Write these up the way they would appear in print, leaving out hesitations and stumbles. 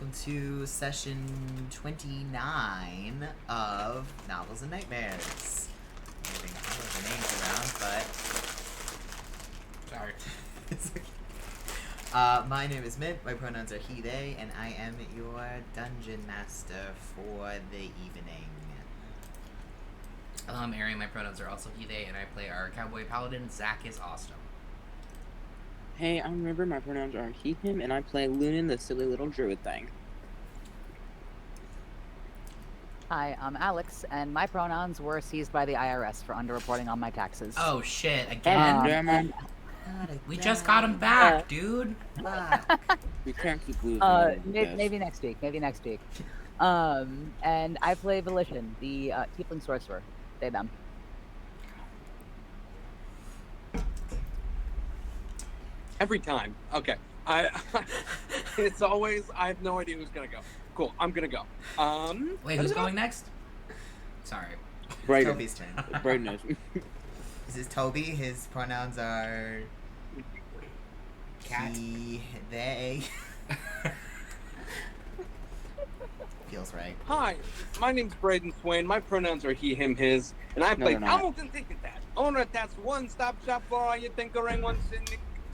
welcome to session 29 of Novels and Nightmares. Moving all of the names around, but... Sorry. It's okay. My name is Mint, my pronouns are he, they, and I am your dungeon master for the evening. Hello, I'm Ariel, my pronouns are also he, they, and I play our cowboy paladin, Zakkas Austem. Hey, I'm River, my pronouns are he, him, and I play Lunan, the silly little druid thing. Hi, I'm Alex, and my pronouns were seized by the IRS for underreporting on my taxes. Oh shit, again? We just got him back, dude. We can't keep losing. Maybe next week, and I play Volition, the tiefling sorcerer. They, them. Every time. Okay. It's always, I have no idea who's gonna go. Cool, I'm gonna go. Wait, who's going next? Sorry. Braeden. Toby's turn. Braeden knows. This is Toby. His pronouns are... Cat. He, they... Feels right. Hi, my name's Braeden Swain. My pronouns are he, him, his, and I play Tomalton TinkerTat. Owner that's one-stop shop for all your tinkering,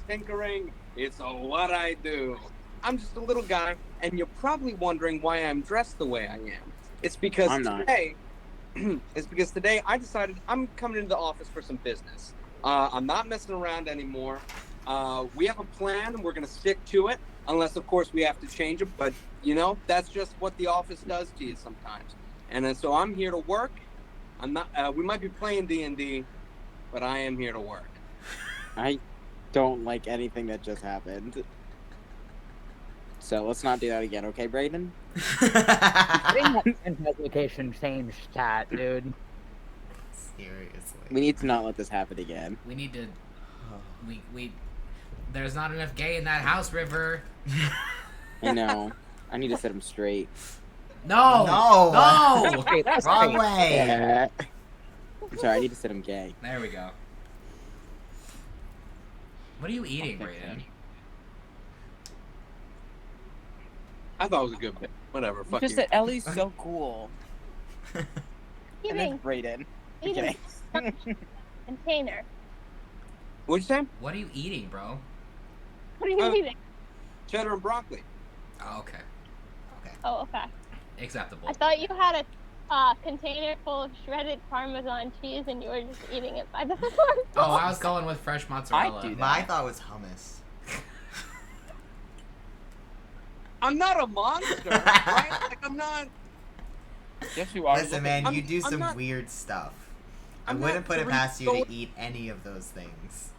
tinkering. It's what I do. I'm just a little guy, and you're probably wondering why I'm dressed the way I am. It's because today I decided I'm coming into the office for some business. I'm not messing around anymore. We have a plan, and we're going to stick to it, unless, of course, we have to change it. But, you know, that's just what the office does to you sometimes. And so I'm here to work. I'm not. We might be playing D&D, but I am here to work. I don't like anything that just happened. So let's not do that again, okay, Braeden? I think that education changed that, dude. Seriously. We need to not let this happen again. We need to... We... There's not enough gay in that house, River. I know. I need to set him straight. No! No! Hey, that's Wrong great. way! Yeah. I'm sorry, I need to set him gay. There we go. What are you eating, Braeden? I thought it was a good bit. Whatever, fuck Just you. that Ellie's so cool. And then Eating Braeden. Okay. container. What'd you say? What are you eating, bro? What are you eating? Cheddar and broccoli. Oh, okay. Oh, okay. Acceptable. I thought you had a container full of shredded Parmesan cheese and you were just eating it by the fork. Oh, I was going with fresh mozzarella. I do that. My thought was hummus. I'm not a monster, right? Like, I'm not... Yes, you are. Listen, man, you do I'm some not- weird stuff. I I'm wouldn't not put it 3 past you years to eat any of those things.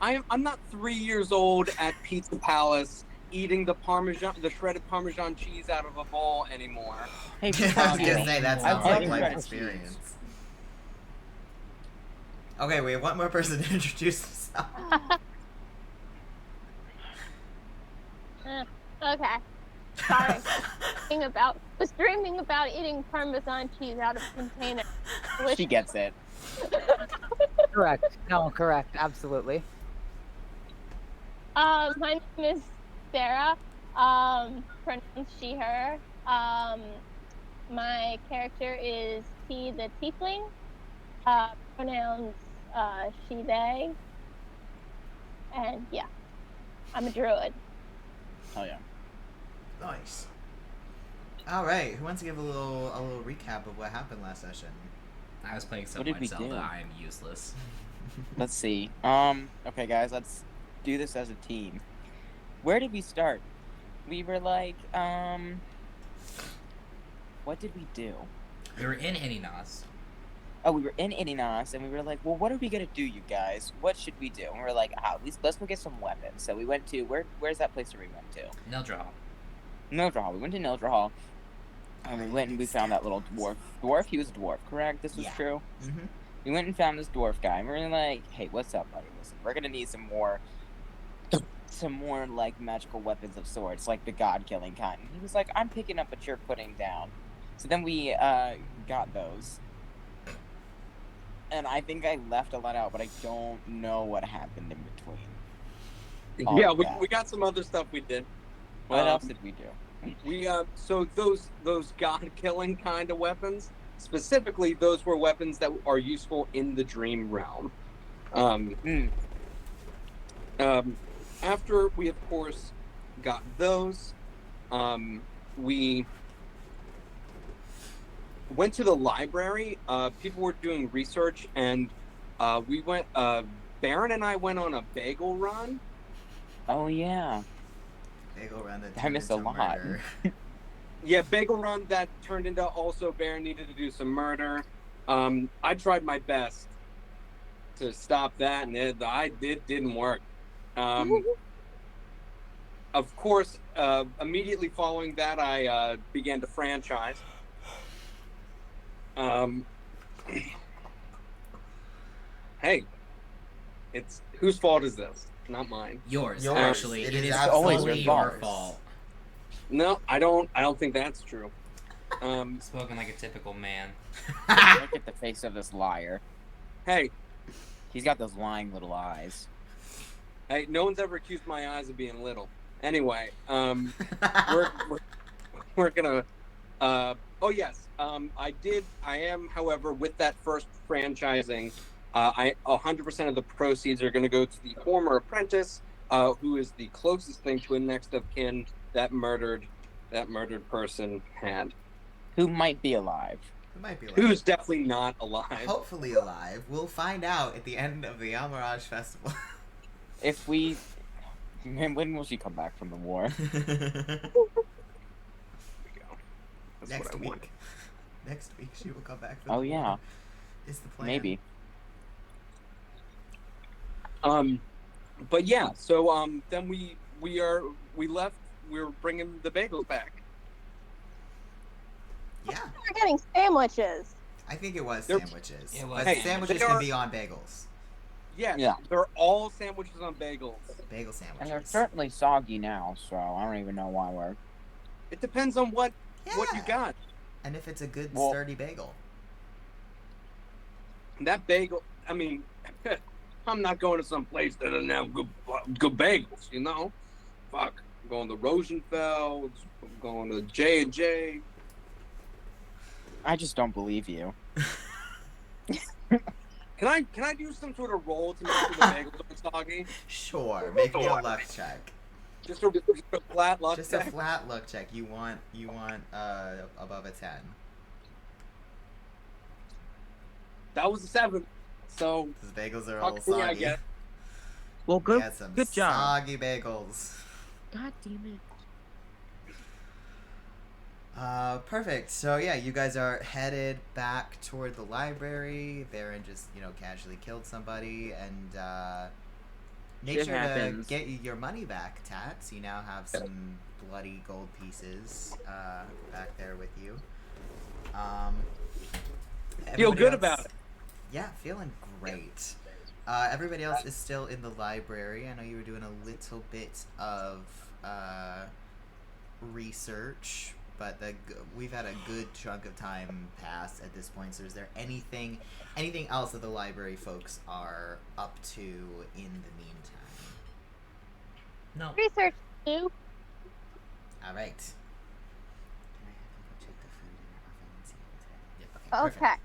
I'm not 3 years old at Pizza Palace eating the shredded Parmesan cheese out of a bowl anymore. Hey, I was fuck you. gonna say, that I sounds love like life shredded experience. cheese. Okay, we have one more person to introduce themselves. Okay. Sorry. Was dreaming about eating Parmesan cheese out of a container. She gets it. Correct. No, correct. Absolutely. My name is Sarah. Pronouns she, her. My character is he, the tiefling. Pronouns she, they. And yeah, I'm a druid. Oh yeah. Nice. Alright, who wants to give a little recap of what happened last session? I was playing What did we Zelda. do? I am useless. Let's see. Okay, guys, let's do this as a team. Where did we start? We were like, what did we do? We were in Eninas. Oh, we were in Ininas, and we were like, well, what are we gonna do, you guys? What should we do? And we were like, let's go get some weapons. So we went to, where's that place that we went to? Nildra Hall. Nildra Hall. We went to Nildra Hall, and we went and we found that little dwarf. He was a dwarf, correct? This was true? Mm-hmm. We went and found this dwarf guy, and we were like, hey, what's up, buddy? Listen, we're gonna need some more, like, magical weapons of sorts, like the god-killing kind. And he was like, I'm picking up what you're putting down. So then we, got those. And I think I left a lot out, but I don't know what happened in between. Yeah, we got some other stuff we did. What else did we do? We so those god killing kind of weapons, specifically, those were weapons that are useful in the dream realm. After we, of course, got those, we went to the library. People were doing research, and we went. Baron and I went on a bagel run. Oh yeah. Bagel run that I turned missed a into lot. murder. Yeah, bagel run that turned into also Baron needed to do some murder. I tried my best to stop that, and it didn't work. Of course, immediately following that, I began to franchise. Hey, it's whose fault is this? Not mine. Yours, Yours. actually. It It is is always fully your your fault. fault. No, I don't think that's true. Spoken like a typical man. Look at the face of this liar. Hey, He's got those lying little eyes. hey, no one's ever accused my eyes of being little. Anyway, we're gonna. Oh yes, I am, however, with that first franchising, 100% of the proceeds are going to go to the former apprentice, who is the closest thing to a next of kin that murdered person had. Who might be alive. Who might be alive. Who's definitely not alive. Hopefully alive. We'll find out at the end of the Almirage Festival. If we... Man, when will she come back from the war? Next what I week. want. Next week she will come back. Oh, yeah. Is the plan? Maybe. But yeah, so then we left. We were bringing the bagels back. Yeah, We're getting sandwiches. I think it was They're- sandwiches. It was But Hey, sandwiches they can are- be on bagels. Yeah, they're all sandwiches on bagels. Bagel sandwiches. And they're certainly soggy now, so I don't even know why we're... It depends on what you Yeah. got. And if it's a good Well- sturdy bagel. That bagel. I mean, I'm not going to some place that doesn't have good bagels. You know, fuck. I'm going to Rosenfeld. I'm going to J&J. I just don't believe you. Can I do some sort of roll to make sure the bagels aren't soggy? Sure, make me a luck check. Just a flat luck Just a check? flat luck check. You want above a 10. That was a 7. So Those bagels are all fuck me, I soggy. guess. Well, We had some good job. soggy bagels. God damn it. Perfect. So yeah, you guys are headed back toward the library. Baron just, casually killed somebody, and make Shit sure happens. to get your money back, Tats. You now have some bloody gold pieces back there with you. Feel everybody good else- about it. Yeah, feeling great. Everybody else is still in the library. I know you were doing a little bit of research, but we've had a good chunk of time pass at this point. So is there anything else that the library folks are up to in the meantime? No. Research too. All right. Can I have you go check the food in your oven and see if it's ready? Yep, okay. Perfect. Okay.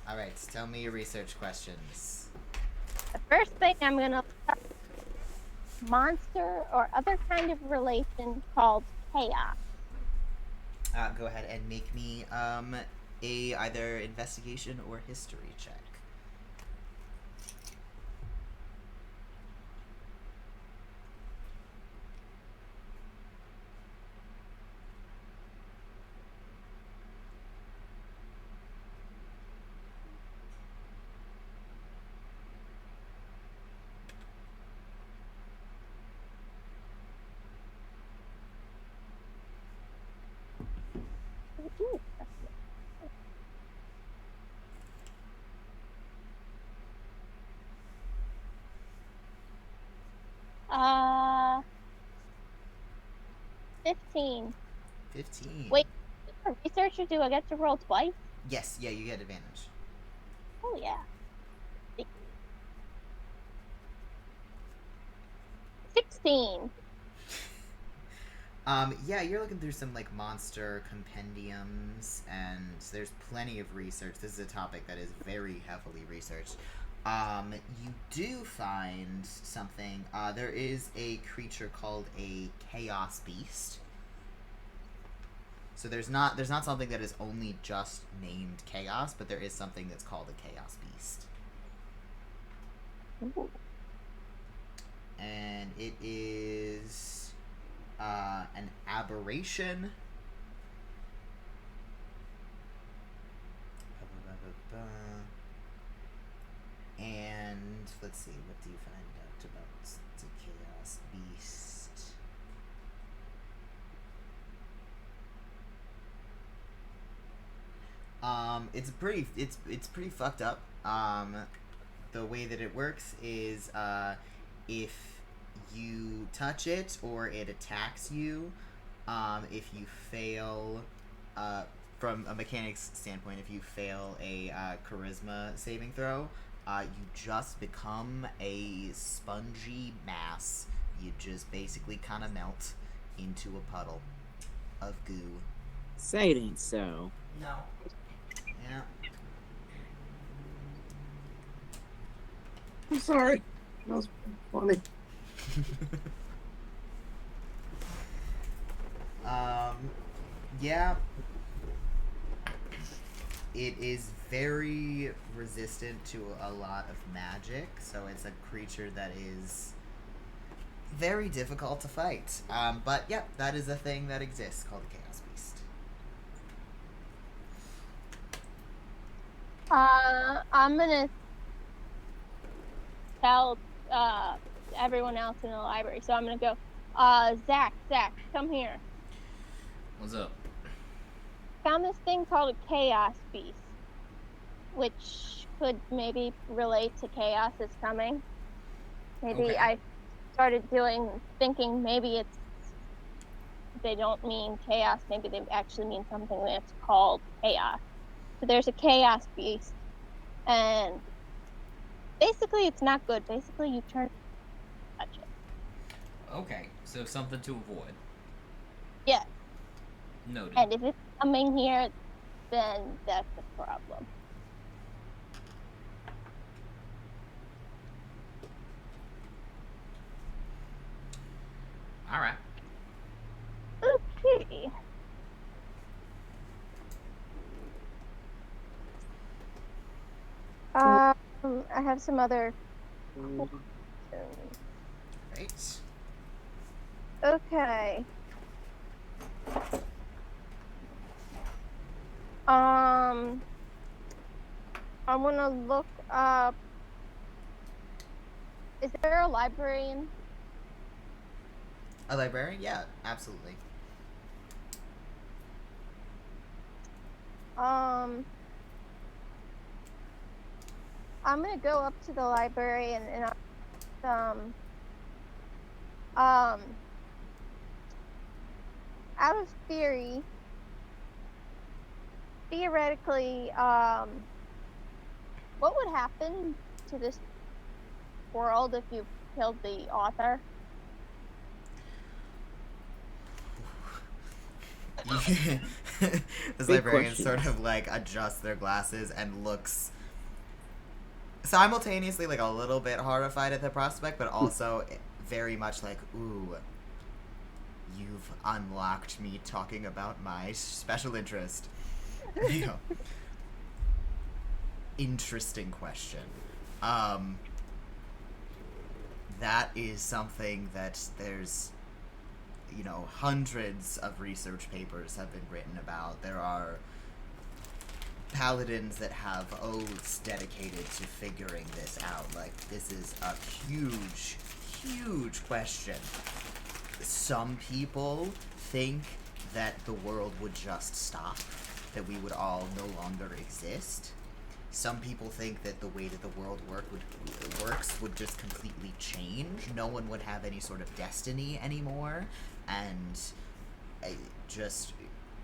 All right. Tell me your research questions. The first thing I'm gonna look up monster or other kind of relation called chaos. Go ahead and make me a either investigation or history check. Ooh. 15. 15. Wait. For researcher, do I get to roll twice? Yes, yeah, you get advantage. Oh yeah. 16. Yeah, you're looking through some like monster compendiums, and there's plenty of research. This is a topic that is very heavily researched. You do find something. There is a creature called a chaos beast. So there's not something that is only just named chaos, but there is something that's called a chaos beast. Ooh. And it is an aberration. And let's see, what do you find out about the chaos beast? It's pretty fucked up. The way that it works is if you touch it or it attacks you, if you fail, from a mechanics standpoint, if you fail a charisma saving throw, you just become a spongy mass. You just basically kind of melt into a puddle of goo. Say it ain't so. No. Yeah. I'm sorry. That was funny. Yeah. It is very resistant to a lot of magic, so it's a creature that is very difficult to fight. But yeah, that is a thing that exists called the Chaos Beast. I'm gonna tell everyone else in the library. So I'm gonna go, Zach, come here. What's up? Found this thing called a chaos beast, which could maybe relate to chaos is coming. Maybe Okay. I started thinking maybe they don't mean chaos, maybe they actually mean something that's called chaos. So there's a chaos beast, and basically it's not good. Basically you turn touch it. Okay, so something to avoid. Yeah. Noted. And if it's coming here, then that's a problem. All right. Okay. I have some other questions. Right? Okay. I want to look up. Is there a librarian? A librarian? Yeah, absolutely. I'm gonna go up to the library and out of theoretically, what would happen to this world if you killed the author? This Big librarian question. sort of like adjusts their glasses and looks simultaneously like a little bit horrified at the prospect, but also very much like, ooh, you've unlocked me talking about my special interest. You know, interesting question. That is something that there's, you know, hundreds of research papers have been written about. There are paladins that have oaths dedicated to figuring this out. Like, this is a huge, huge question. Some people think that the world would just stop, that we would all no longer exist. Some people think that the way that the world works would just completely change. No one would have any sort of destiny anymore, and just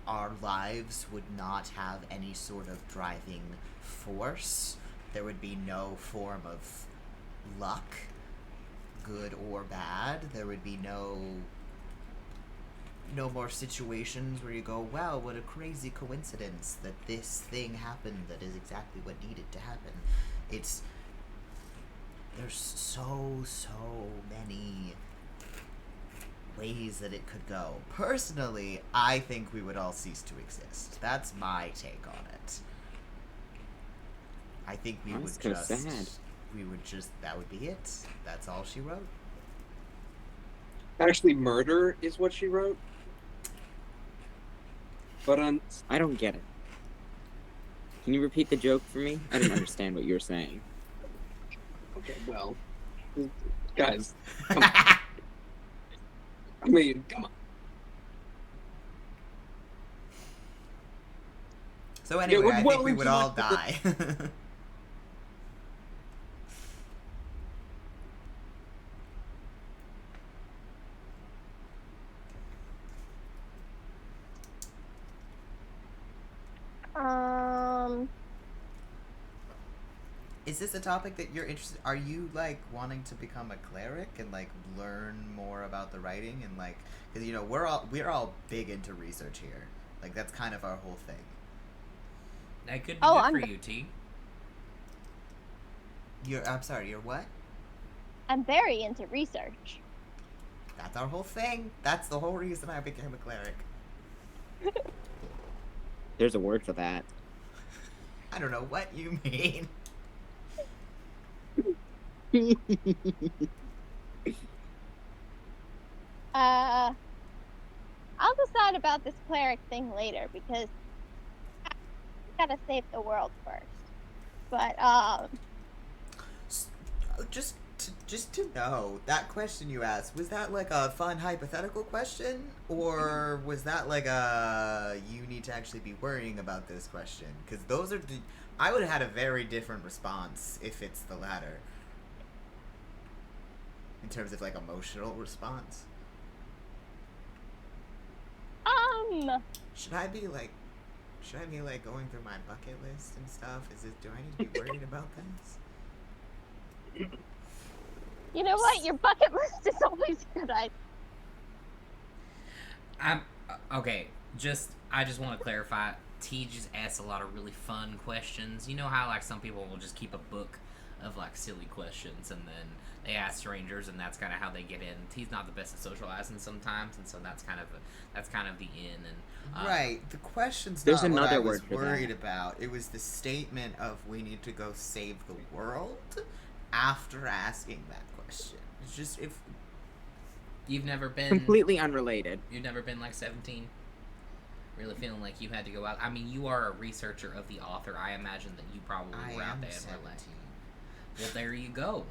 our lives would not have any sort of driving force. There would be no form of luck, good or bad. There would be no no more situations where you go, wow, what a crazy coincidence that this thing happened that is exactly what needed to happen. There's so many ways that it could go. Personally, I think we would all cease to exist. That's my take on it. I think we would just... sad. We would just... That would be it. That's all she wrote. Actually, murder is what she wrote. But I don't get it. Can you repeat the joke for me? I didn't understand what you were saying. Okay, well... Guys, come on. I mean, come on. So anyway, I think we would all die. Is this a topic that you're interested? Are you like wanting to become a cleric and like learn more about the writing and like, because you know we're all big into research here. Like that's kind of our whole thing. That could be good for you, T. I'm sorry. You're what? I'm very into research. That's our whole thing. That's the whole reason I became a cleric. There's a word for that. I don't know what you mean. I'll decide about this cleric thing later because I gotta save the world first. But just to know, that question you asked, was that like a fun hypothetical question, or was that like a you need to actually be worrying about this question? Because those are I would have had a very different response if it's the latter. In terms of like emotional response. Should I be like going through my bucket list and stuff? Do I need to be worried about this? You know what? Your bucket list is always a good idea. Okay, I just want to clarify. T just asked a lot of really fun questions. You know how like some people will just keep a book of like silly questions and then they ask strangers and that's kind of how they get in. T's not the best at socializing sometimes, and so that's kind of the in. And right, the question's there's not another what I was word for worried that. About. It was the statement of we need to go save the world after asking that question. It's just if you've never been completely unrelated. You've never been like 17. Really feeling like you had to go out. I mean, you are a researcher of the author. I imagine that you probably were out there and were like, well, there you go.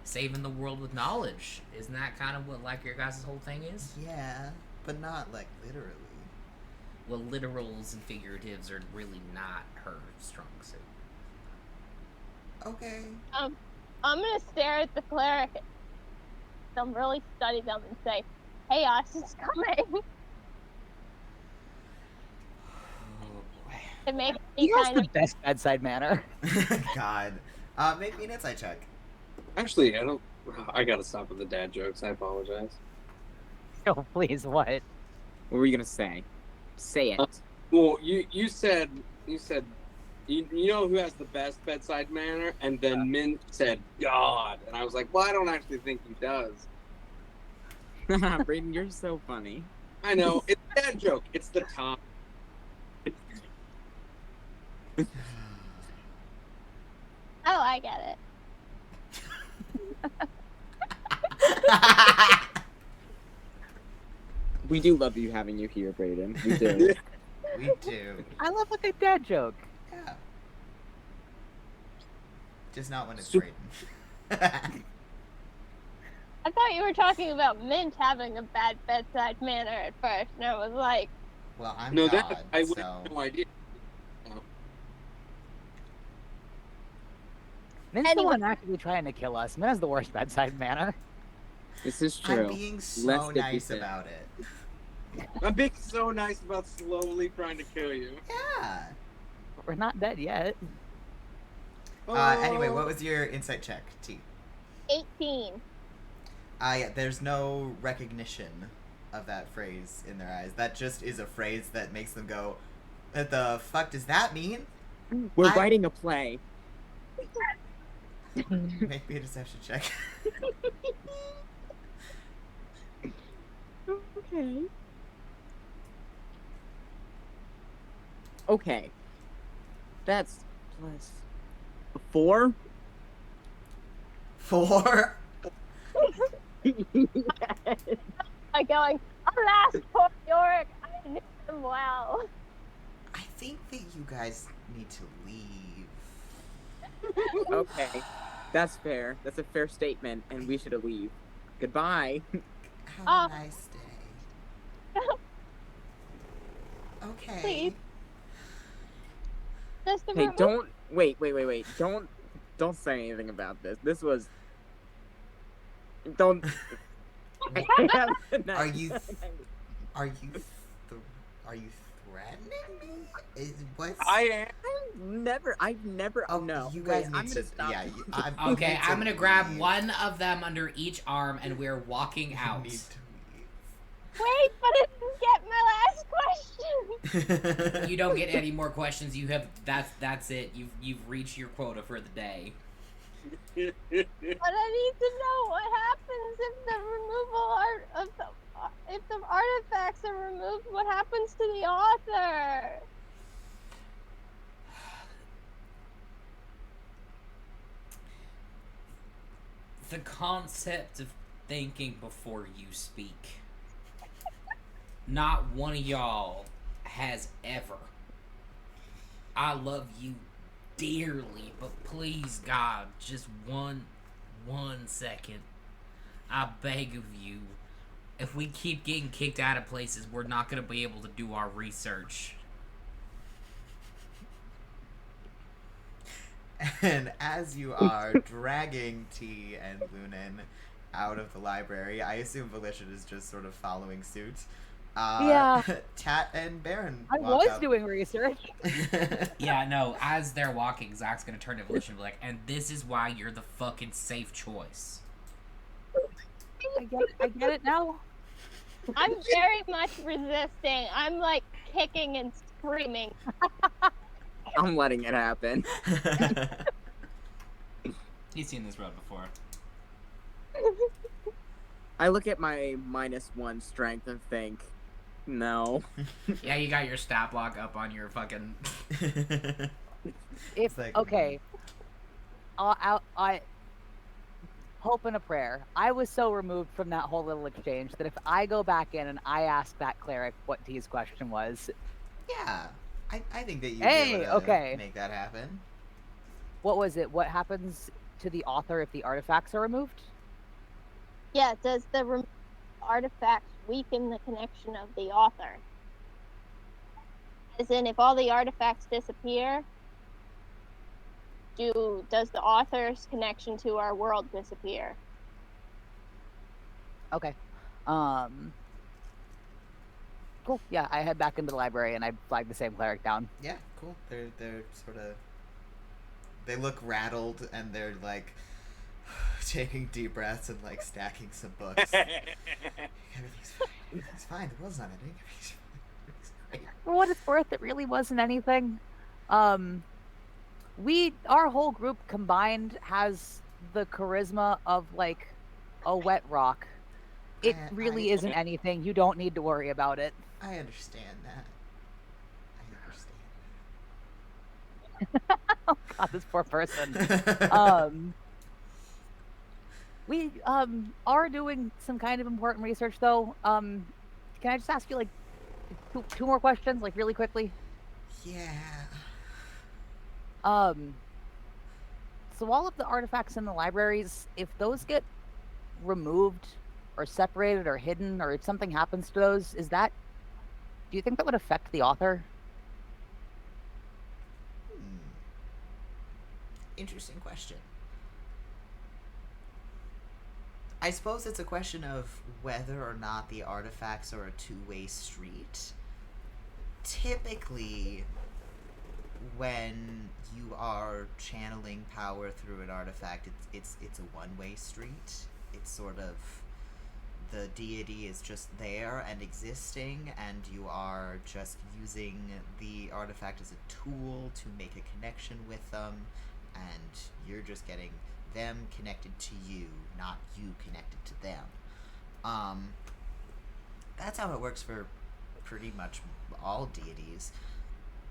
Saving the world with knowledge. Isn't that kind of what like your guys' whole thing is? Yeah, but not like literally. Well, literals and figuratives are really not her strong suit. Okay. I'm gonna stare at the cleric. I'm really study them and say, chaos is coming. To make me kind of the best bedside manner. God. Make me an insight check. Actually, I gotta stop with the dad jokes. I apologize. Oh, please, what? What were you gonna say? Say it. Well, you said you know who has the best bedside manner, and then Min said God, and I was like, well, I don't actually think he does. Braeden, you're so funny. I know, it's a dad joke. It's the top. Oh, I get it. We do love you having you here, Braeden. We do. We do. I love a good dad joke. Yeah. Just not when it's Braeden. I thought you were talking about Mint having a bad bedside manner at first, and I was like, well, I'm no, God, that I would so... have no idea. Min's the one actively trying to kill us. Min has the worst bedside manner. This is true. I'm being so nice about it. I'm being so nice about slowly trying to kill you. Yeah. We're not dead yet. Anyway, what was your insight check, T? 18. Yeah, there's no recognition of that phrase in their eyes. That just is a phrase that makes them go, "What the fuck does that mean?" We're writing a play. Make me a deception check. Okay. Okay. That's plus 4. 4. Like going, alas, poor Yorick, I knew him well. I think that you guys need to leave. Okay. That's fair. That's a fair statement, and we should leave. Goodbye. Have a nice day. Okay. Please. Just Hey, don't wait. Don't say anything about this. This was don't Are you threatening me? I've never Oh, no. you guys Wait, I'm need gonna to stop. yeah. Okay, I'm gonna grab one of them under each arm, and we're walking out. Need to Wait, but I didn't get my last question. You don't get any more questions. You have that's it. You've reached your quota for the day. But I need to know what happens if the if the artifacts are removed. What happens to the author? The concept of thinking before you speak. Not one of y'all has ever. I love you dearly, but please, God, just one second. I beg of you. If we keep getting kicked out of places, we're not going to be able to do our research. And as you are dragging T and Lunan out of the library, I assume Volition is just sort of following suit. Yeah. Tat and Baron I walk was up. doing research. Yeah, no, as they're walking, Zach's going to turn to Volition and be like, and this is why you're the fucking safe choice. I get it now. I'm very much resisting. I'm like kicking and screaming. I'm letting it happen. He's seen this road before. I look at my -1 strength and think, no. Yeah, you got your stat block up on your fucking... If like- okay, I hope and a prayer. I was so removed from that whole little exchange that if I go back in and I ask that cleric what T's question was, Yeah, I think that you'd Hey, be able to okay. make that happen. what was it? What happens to the author if the artifacts are removed? Yeah, does the artifacts weaken the connection of the author? As in, if all the artifacts disappear, does the author's connection to our world disappear? Okay. Cool. Yeah, I head back into the library and I flag the same cleric down. Yeah, cool. They're sort of. They look rattled and they're like taking deep breaths and like stacking some books. Everything's fine. The world's not ending. Everything's great. For what it's worth, it really wasn't anything. Our whole group combined has the charisma of like a wet rock. It really isn't anything. You don't need to worry about it. I understand that. Oh god, this poor person. We are doing some kind of important research though. Can I just ask you like two more questions, like really quickly? Yeah. So all of the artifacts in the libraries, if those get removed or separated or hidden or if something happens to those, do you think that would affect the author? Interesting question. I suppose it's a question of whether or not the artifacts are a two-way street. Typically, when you are channeling power through an artifact, it's a one-way street. It's sort of the deity is just there and existing, and you are just using the artifact as a tool to make a connection with them, and you're just getting them connected to you, not you connected to them. That's how it works for pretty much all deities.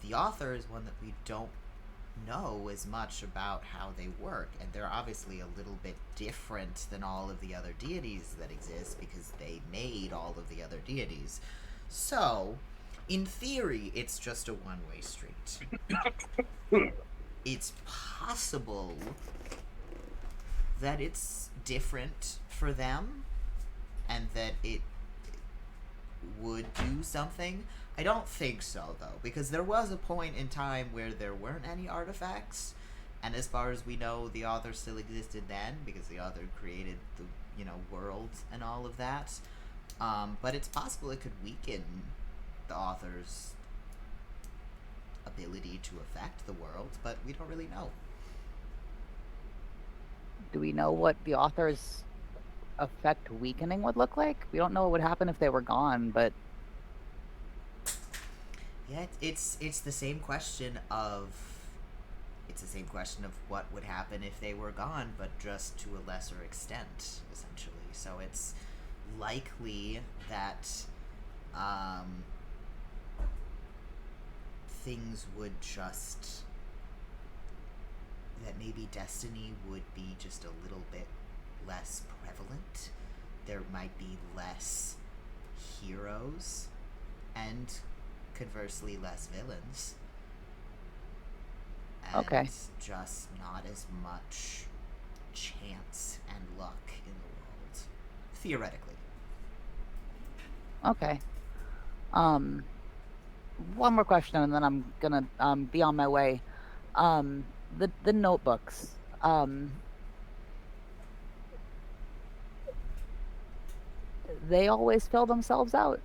The author is one that we don't know as much about how they work, and they're obviously a little bit different than all of the other deities that exist because they made all of the other deities. So, in theory, it's just a one-way street. It's possible that it's different for them and that it would do something. I don't think so, though, because there was a point in time where there weren't any artifacts, and as far as we know, the author still existed then, because the author created the, world and all of that. But it's possible it could weaken the author's ability to affect the world, but we don't really know. Do we know what the author's effect weakening would look like? We don't know what would happen if they were gone, but yeah, it's the same question of what would happen if they were gone, but just to a lesser extent, essentially. So it's likely that things would just, that maybe destiny would be just a little bit less prevalent. There might be less heroes and conversely less villains. And Okay. just not as much chance and luck in the world. Theoretically. okay. One more question, and then I'm gonna be on my way. The notebooks. They always fill themselves out.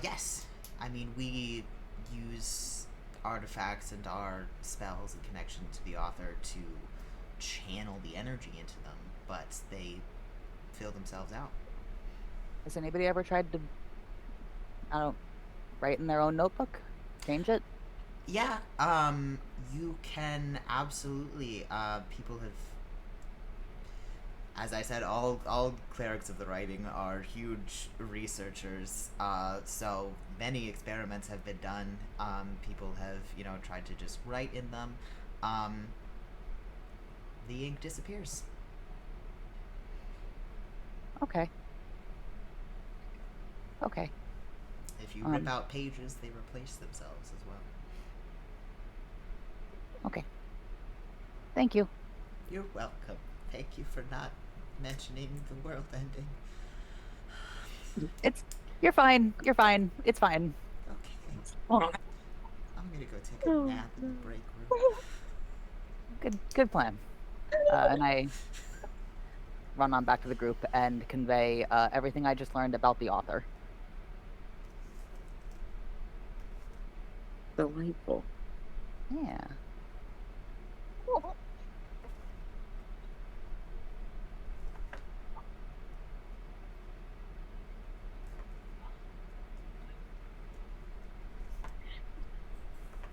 Yes. I mean, we use artifacts and our spells in connection to the author to channel the energy into them, but they fill themselves out. Has anybody ever tried to, write in their own notebook? Change it? Yeah, you can absolutely, people have, as I said, all clerics of the writing are huge researchers, so many experiments have been done. People have, tried to just write in them. The ink disappears. Okay. Okay. If you rip out pages, they replace themselves as well. Okay. Thank you. You're welcome. Thank you for not mentioning the world ending. You're fine. You're fine. It's fine. Okay. I'm gonna go take a nap in the break room. Good plan. And I run on back to the group and convey everything I just learned about the author. Delightful. Yeah.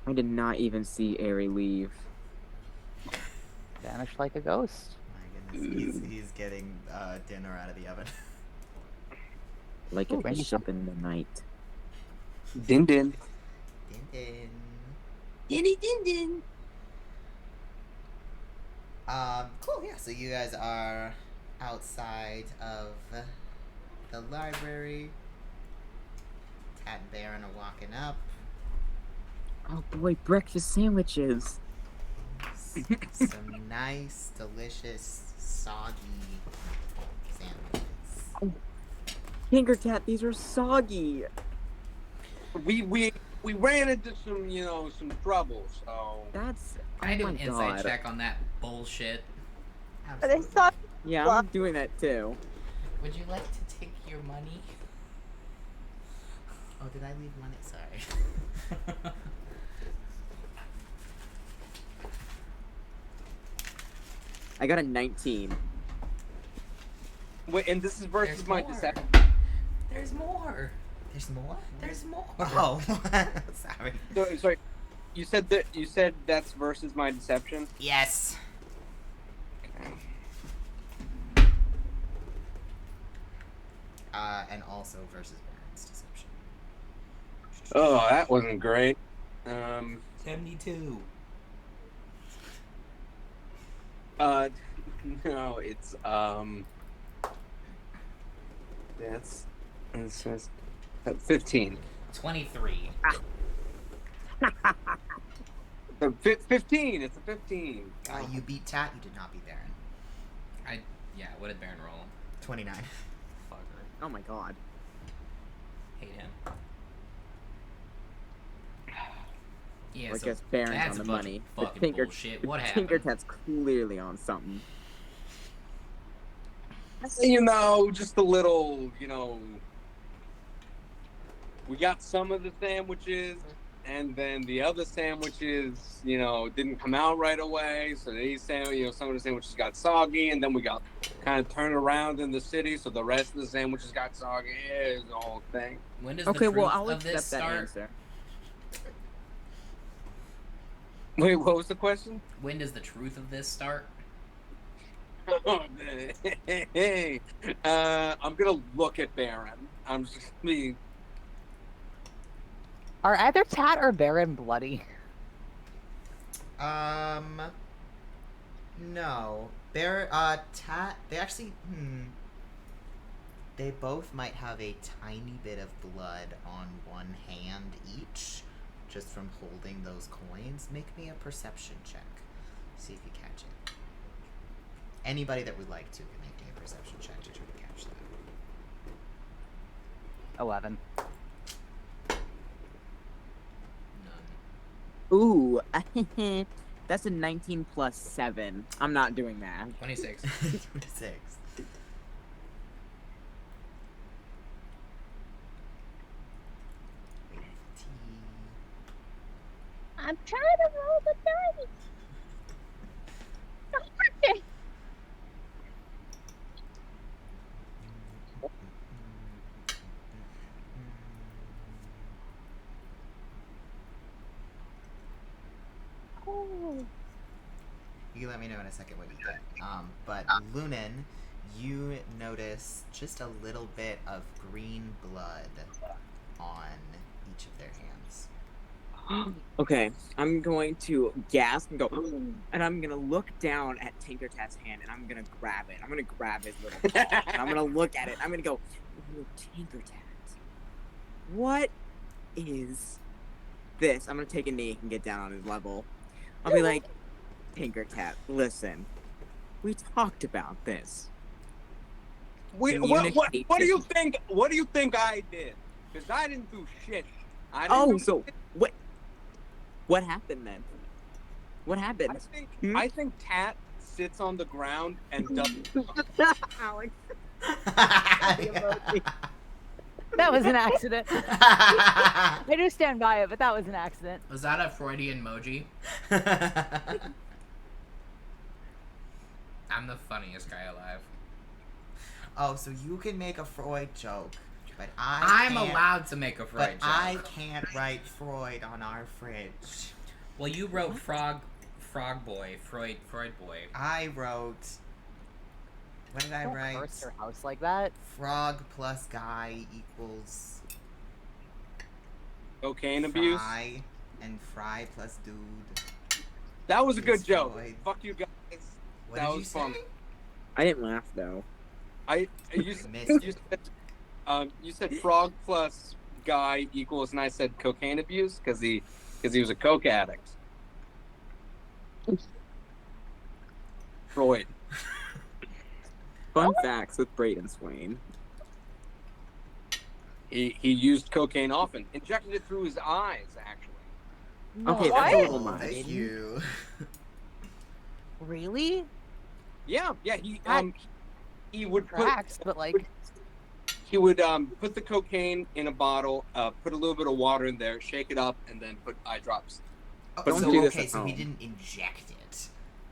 I did not even see Ari leave. Vanished like a ghost. My goodness, he's getting dinner out of the oven. Like Ooh, a Randy, bishop in the night. Din din. Din din. Dinny din din. Cool, yeah, so you guys are outside of the library. Cat and Baron are walking up. Oh boy, breakfast sandwiches. Some nice, delicious, soggy sandwiches. TinkerTat, these are soggy. We ran into some trouble, so That's. I do oh an my insight God. check on that bullshit. But I thought Yeah, Well- I'm doing that too. Would you like to take your money? Oh, did I leave money? Sorry. I got a 19. Wait, and this is versus There's my more. deception. There's more. There's more? There's more. Oh, sorry. So, sorry, you said that's versus my deception. Yes. And also versus Baron's deception. Oh, that wasn't great. 72. No, it's that's it says 15. 23. The 15. It's a 15. You beat Tat. You did not beat Baron. Yeah, what did Baron roll? 29. Fucker. Oh my god. Hate him. Yeah, I so guess Baron's that's on the money. fucking bullshit. What happened? TinkerTat's clearly on something. You know, just a little, we got some of the sandwiches, and then the other sandwiches, didn't come out right away. So these some of the sandwiches got soggy, and then we got kind of turned around in the city, so the rest of the sandwiches got soggy. It was the whole thing. When does Okay, the truth well, I'll of this accept that start? answer. Wait, what was the question? When does the truth of this start? Hey, I'm gonna look at Baron. I'm just me. Are either Tat or Baron bloody? No. Tat, they actually, they both might have a tiny bit of blood on one hand each, just from holding those coins. Make me a perception check. See if you catch it. Anybody that would like to can make me a perception check to try to catch that. 11. None. Ooh, that's a 19 plus 7. I'm not doing that. 26. 26. I'm trying to roll the dice. Okay. Oh. You can let me know in a second what you get. But Lunan, you notice just a little bit of green blood on each of their hands. Okay, I'm going to gasp and go, and I'm gonna look down at TinkerTat's hand, and I'm gonna grab it. I'm gonna grab his little paw, and I'm gonna look at it. I'm gonna go, "Oh, TinkerTat, what is this?" I'm gonna take a knee and get down on his level. I'll be like, "TinkerTat, listen, we talked about this. Wait, what do you think? What do you think I did? Because I didn't do shit. What happened then? What happened?" I think Tat sits on the ground and does. Alex. That was an accident. I do stand by it, but that was an accident. Was that a Freudian emoji? I'm the funniest guy alive. Oh, so you can make a Freud joke, but I'm can't, allowed to make a but Freud joke. I can't write Freud on our fridge. Well, you wrote Frog Boy, Freud Boy. I wrote. What did I Don't write? curse your house like that. Frog plus guy equals Cocaine abuse. fry, and fry plus dude. That was a good Yes, joke. Floyd. Fuck you guys. What That did you was say? fun. I didn't laugh though. You said frog plus guy equals, and I said cocaine abuse because he was a coke addict. Freud. Fun facts with Braeden Swain. He used cocaine often. Injected it through his eyes, actually. Okay, What? that's a little Oh, much. thank you. Really? Yeah. He would Tracks, but like, he would put the cocaine in a bottle, put a little bit of water in there, shake it up, and then put eye drops. Oh, Don't so, do this okay, at so he home. didn't inject it.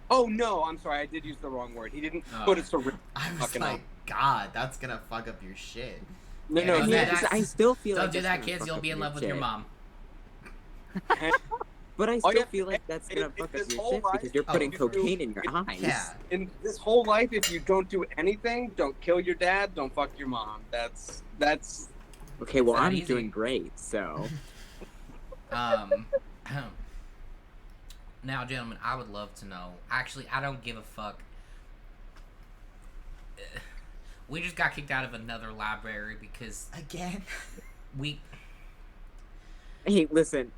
Oh no, I'm sorry, I did use the wrong word. He didn't put a syringe. I was Fucking like, god, that's gonna fuck up your shit. No, Yeah, no, don't do yeah, that. I still feel Don't like do that's that, gonna kids. fuck You'll up be in love with your shit. mom. But I Oh, still yeah, feel like that's gonna it- fuck up this your whole shit because life- you're Oh, putting you- cocaine in your eyes. Yeah. In this whole life, if you don't do anything, don't kill your dad, don't fuck your mom. That's Okay, well It's that I'm easy. doing great, so Now, gentlemen, I would love to know. Actually, I don't give a fuck. We just got kicked out of another library because Again? we. hey, listen.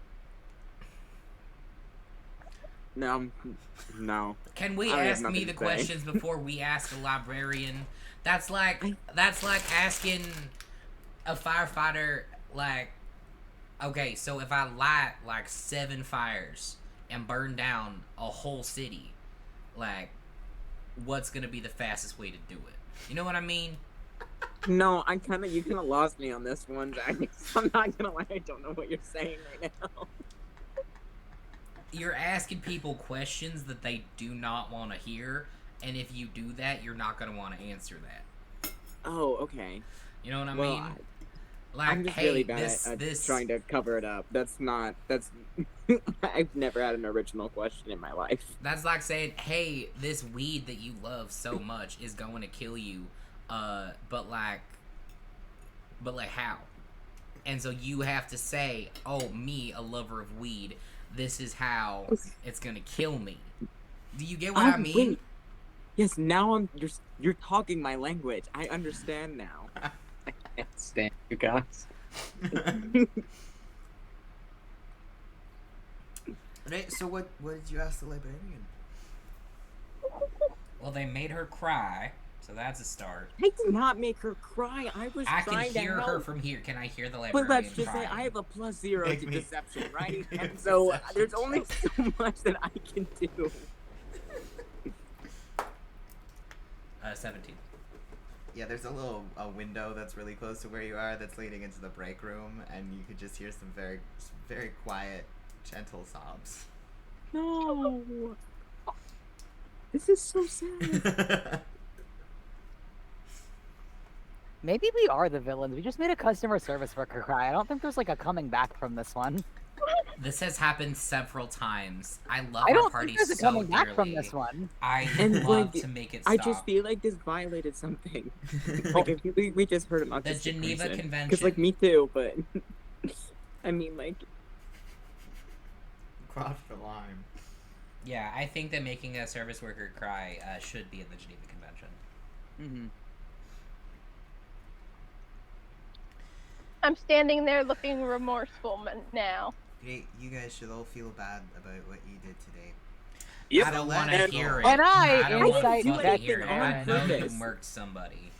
No. Can we I have ask me nothing the to say. questions before we ask a librarian? That's like asking a firefighter, like, okay, so if I light like 7 fires and burn down a whole city, like, what's gonna be the fastest way to do it? You know what I mean? No, you kind of lost me on this one, Zach. I'm not gonna lie, I don't know what you're saying right now. You're asking people questions that they do not want to hear, and if you do that, you're not gonna want to answer that. Oh, okay. You know what I Well, mean? Like, I'm just hey, really bad this, at this, trying to cover it up. That's I've never had an original question in my life. That's like saying, hey, this weed that you love so much is going to kill you, but how? And so you have to say, oh, me, a lover of weed, this is how it's gonna kill me. Do you get what I mean? Wait. Yes, now you're talking my language. I understand now. I can't stand you guys. Right, so what did you ask the librarian? Well, they made her cry, so that's a start. I did not make her cry. I was I can trying to hear help. her from here. Can I hear the librarian But let's just crying? say I have a +0 Make to me- deception, right? make me And so deception there's only so much that I can do. 17. Yeah, there's a window that's really close to where you are that's leading into the break room, and you could just hear some very, very quiet, gentle sobs. No. This is so sad. Maybe we are the villains. We just made a customer service worker cry. I don't think there's like a coming back from this one. This has happened several times. I love I our don't party think there's a so coming dearly. back from this one. I And, love like, to make it I stop. just feel like this violated something. Like if we just heard about The Geneva Because Convention. like me too, but I mean like Cross the line. Yeah, I think that making a service worker cry should be in the Geneva Convention. Mm-hmm. I'm standing there looking remorseful now. Great, you guys should all feel bad about what you did today. Yep. I don't want And- to hear it. And I don't want to incite fucking hear it. infection. I know you purpose. murked somebody.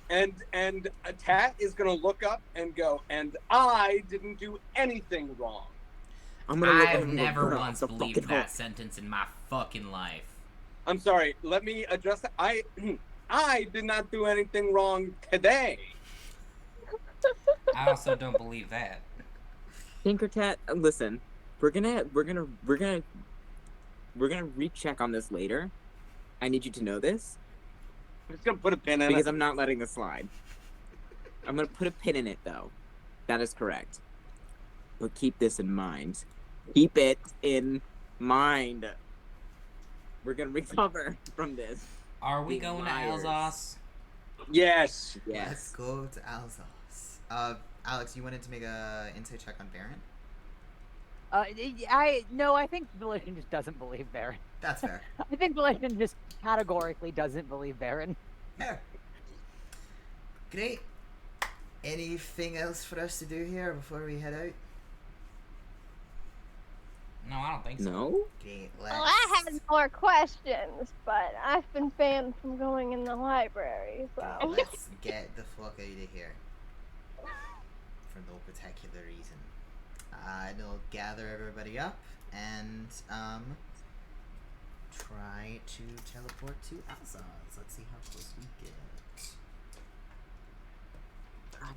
And a Tat is gonna look up and go, and I didn't do anything wrong. I'm gonna look at I've him and go, never "Turn off once the believed fucking that hook." sentence in my fucking life. I'm sorry. Let me address that. I did not do anything wrong today. I also don't believe that. TinkerTat, listen, we're gonna recheck on this later. I need you to know this I'm just gonna put a pin in because it. I'm not letting this slide. I'm gonna put a pin in it though. That is correct. But keep this in mind. Keep it in mind. We're gonna recover from this. Are we Being going liars. to Alzoz? Yes. Let's Yes. go to Alzoz. Alex, you wanted to make a insight check on Baron? I think Volition just doesn't believe Baron. That's fair. I think Volition just categorically doesn't believe Baron. Fair. Great. Anything else for us to do here before we head out? No, I don't think so. No? Great. Let's... Well, I had more questions, but I've been banned from going in the library, Great, so. let's get the fuck out of here. For no particular reason. I'll gather everybody up and try to teleport to Alzoz. Let's see how close we get.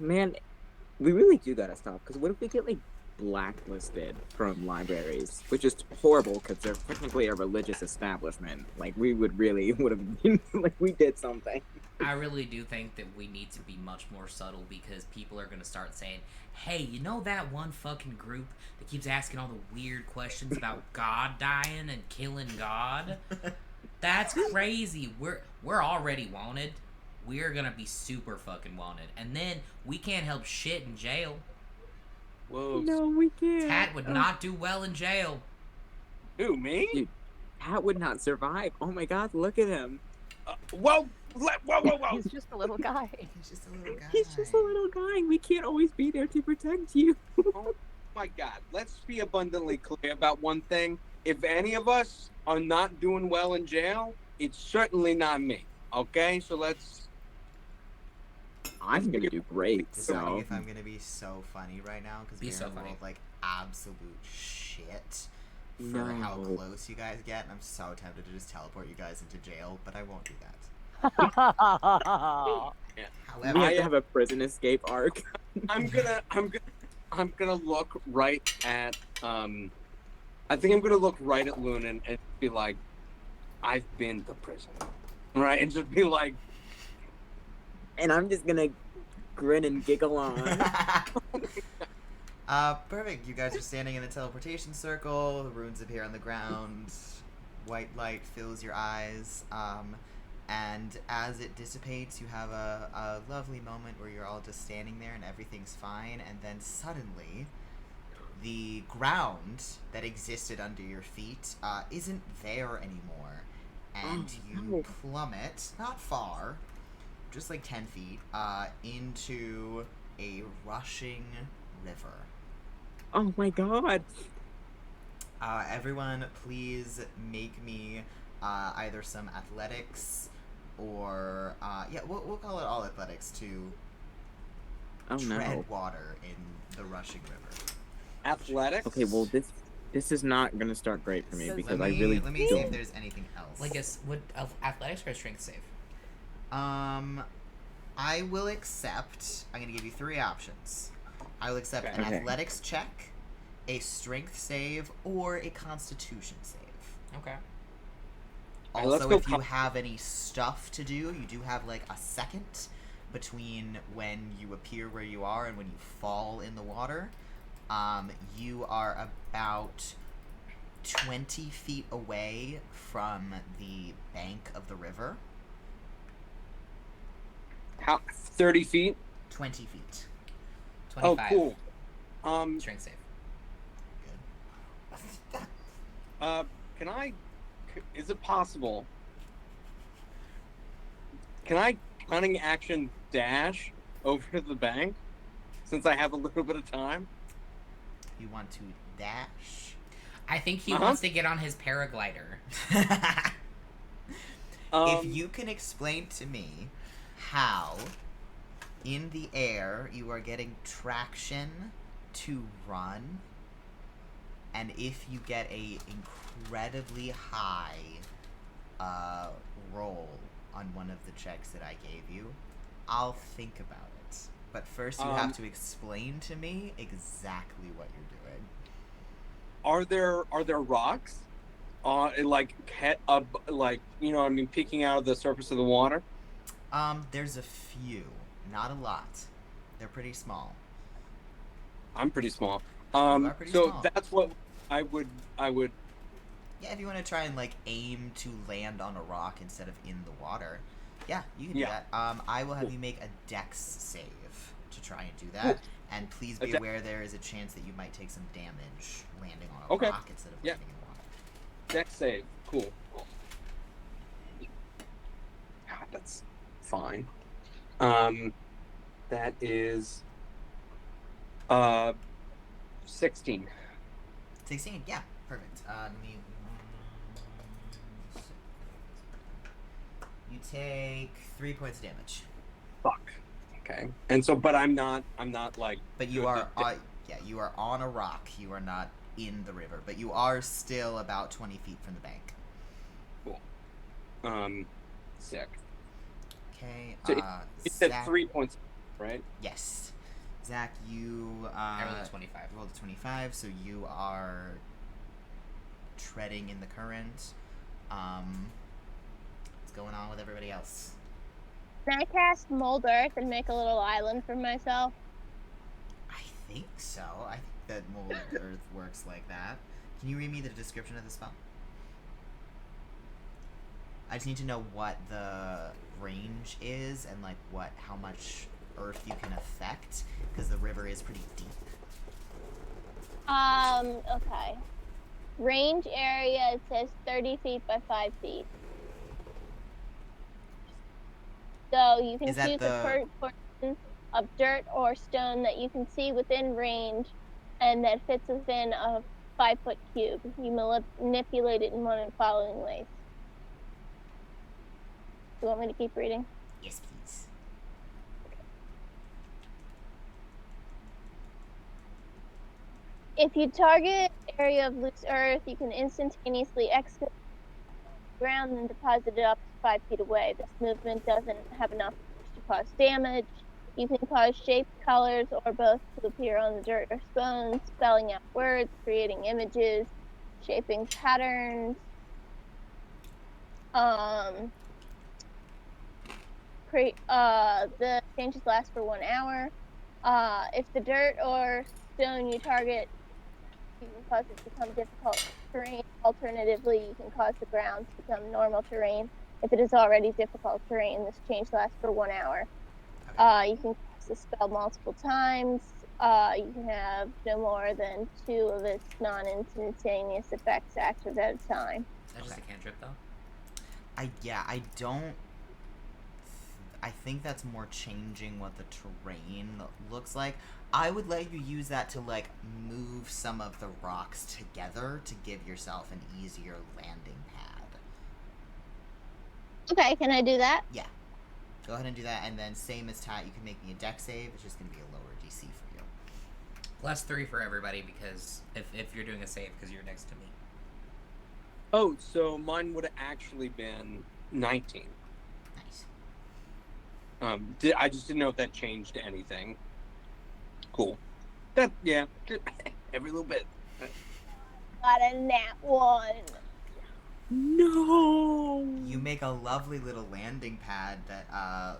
Man, we really do gotta stop. Because what if we get like blacklisted from libraries, which is horrible because they're technically a religious establishment. Like we would have been like we did something. I really do think that we need to be much more subtle because people are going to start saying, hey, you know that one fucking group that keeps asking all the weird questions about God dying and killing God? That's crazy. We're already wanted. We're going to be super fucking wanted. And then we can't help shit in jail. Whoa. No, we can't. Tat would not do well in jail. Who, me? Dude, Tat would not survive. Oh my god, look at him. Whoa. He's just a little guy. He's just a little guy. He's just a little guy. We can't always be there to protect you. Oh my God. Let's be abundantly clear about one thing. If any of us are not doing well in jail, it's certainly not me. Okay? So let's... I'm gonna do great, Deciding so. if I'm gonna be so funny right now because Be we're so in funny. like absolute shit for No. how close you guys get, and I'm so tempted to just teleport you guys into jail, but I won't do that. However, We have to have a prison escape arc. I'm gonna look right at I think I'm gonna look right at Lunan and be like, I've been to prison. Right? And just be like, And I'm just gonna grin and giggle on. perfect. You guys are standing in a teleportation circle. The runes appear on the ground. White light fills your eyes. And as it dissipates, you have a lovely moment where you're all just standing there and everything's fine. And then suddenly, the ground that existed under your feet isn't there anymore. And you plummet, not far, just like 10 feet, into a rushing river. Oh my god. Everyone, please make me either some athletics or we'll call it all athletics to Oh tread no. water in the rushing river. athletics? Okay, well this is not gonna start great for me So because let I me, really let me see if don't. there's anything else. Like, would athletics or strength save? I will accept. I'm gonna give you 3 options. I will accept an Okay. athletics check, a strength save, or a constitution save. Okay. Alright, let's Also, go if you have any stuff to do, you do have like a second between when you appear where you are and when you fall in the water. You are about 20 feet away from the bank of the river. How 30 feet? 20 feet. 25. Oh, cool. Strength save. Good. Can I? Is it possible? Can I cunning action dash over to the bank since I have a little bit of time? You want to dash? I think he Uh-huh. wants to get on his paraglider. If you can explain to me how in the air you are getting traction to run, and if you get a incredibly high roll on one of the checks that I gave you, I'll think about it. But first you have to explain to me exactly what you're doing. Are there rocks? Like you know what I mean, peeking out of the surface of the water. There's a few, not a lot. They're pretty small. I'm pretty small. are pretty So small. that's what I would. Yeah, if you want to try and like aim to land on a rock instead of in the water, yeah, you can do Yeah. that. I will have you make a dex save to try and do that. And please be aware there is a chance that you might take some damage landing on a Okay. rock instead of Yeah. landing in the water. Dex save. Cool. God, that's fine. That is 16. 16, yeah, perfect. Let me. You take 3 points of damage, Fuck. Okay. And so, but I'm not like. but you good are, at you are on a rock. You are not in the river, but you are still about 20 feet from the bank. Sick. Okay. So you said Zach, 3 points, right? Yes. Zach, you I rolled a 25. rolled a 25, so you are treading in the current. What's going on with everybody else? Can I cast Mold Earth and make a little island for myself? I think so. I think that mold earth works like that. Can you read me the description of the spell? I just need to know what the range is and like how much earth you can affect, because the river is pretty deep. Okay. Range area, it says 30 feet by 5 feet. So you can Is that choose a portion of dirt or stone that you can see within range and that fits within a 5-foot cube. You manipulate it in one of the following ways. You want me to keep reading? Yes, please. If you target an area of loose earth, you can instantaneously excavate the ground and deposit it up to 5 feet away. This movement doesn't have enough force to cause damage. You can cause shapes, colors, or both to appear on the dirt or stone, spelling out words, creating images, shaping patterns. The changes last for 1 hour. If the dirt or stone you target, you can cause it to become difficult terrain. Alternatively, you can cause the ground to become normal terrain. If it is already difficult terrain, this change lasts for 1 hour. You can cast the spell multiple times. You can have no more than 2 of its non-instantaneous effects active at a time. That's just a cantrip, though? I think that's more changing what the terrain looks like. I would let you use that to like move some of the rocks together to give yourself an easier landing pad. Okay, can I do that? Yeah. Go ahead and do that, and then same as Tat, you can make me a deck save. It's just going to be a lower DC for you. +3 for everybody, because if you're doing a save, because you're next to me. Oh, so mine would have actually been 19. Nice. I just didn't know if that changed anything. Cool. That, yeah, every little bit. Got a nat 1. No. You make a lovely little landing pad that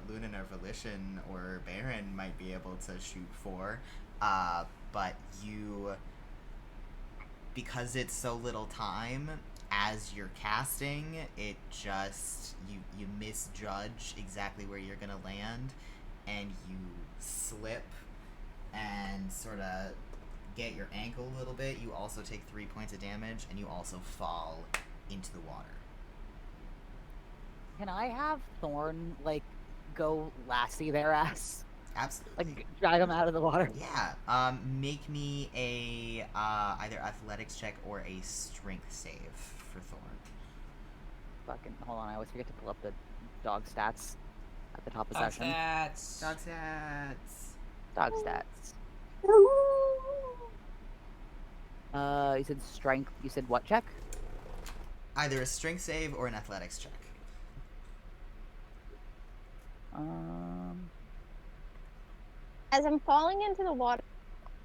Lunan or Volition or Baron might be able to shoot for, but you, because it's so little time as you're casting, it just you misjudge exactly where you're gonna land, and you slip and sort of get your ankle a little bit. You also take 3 points of damage, and you also fall into the water. Can I have Thorn, like, go lassie their ass? Absolutely. Like, drag them out of the water? Yeah. Make me a either athletics check or a strength save for Thorn. Fucking, hold on, I always forget to pull up the dog stats at the top of Dog session. stats. Dog stats. Dog stats. You said strength, you said what check? Either a strength save or an athletics check. As I'm falling into the water,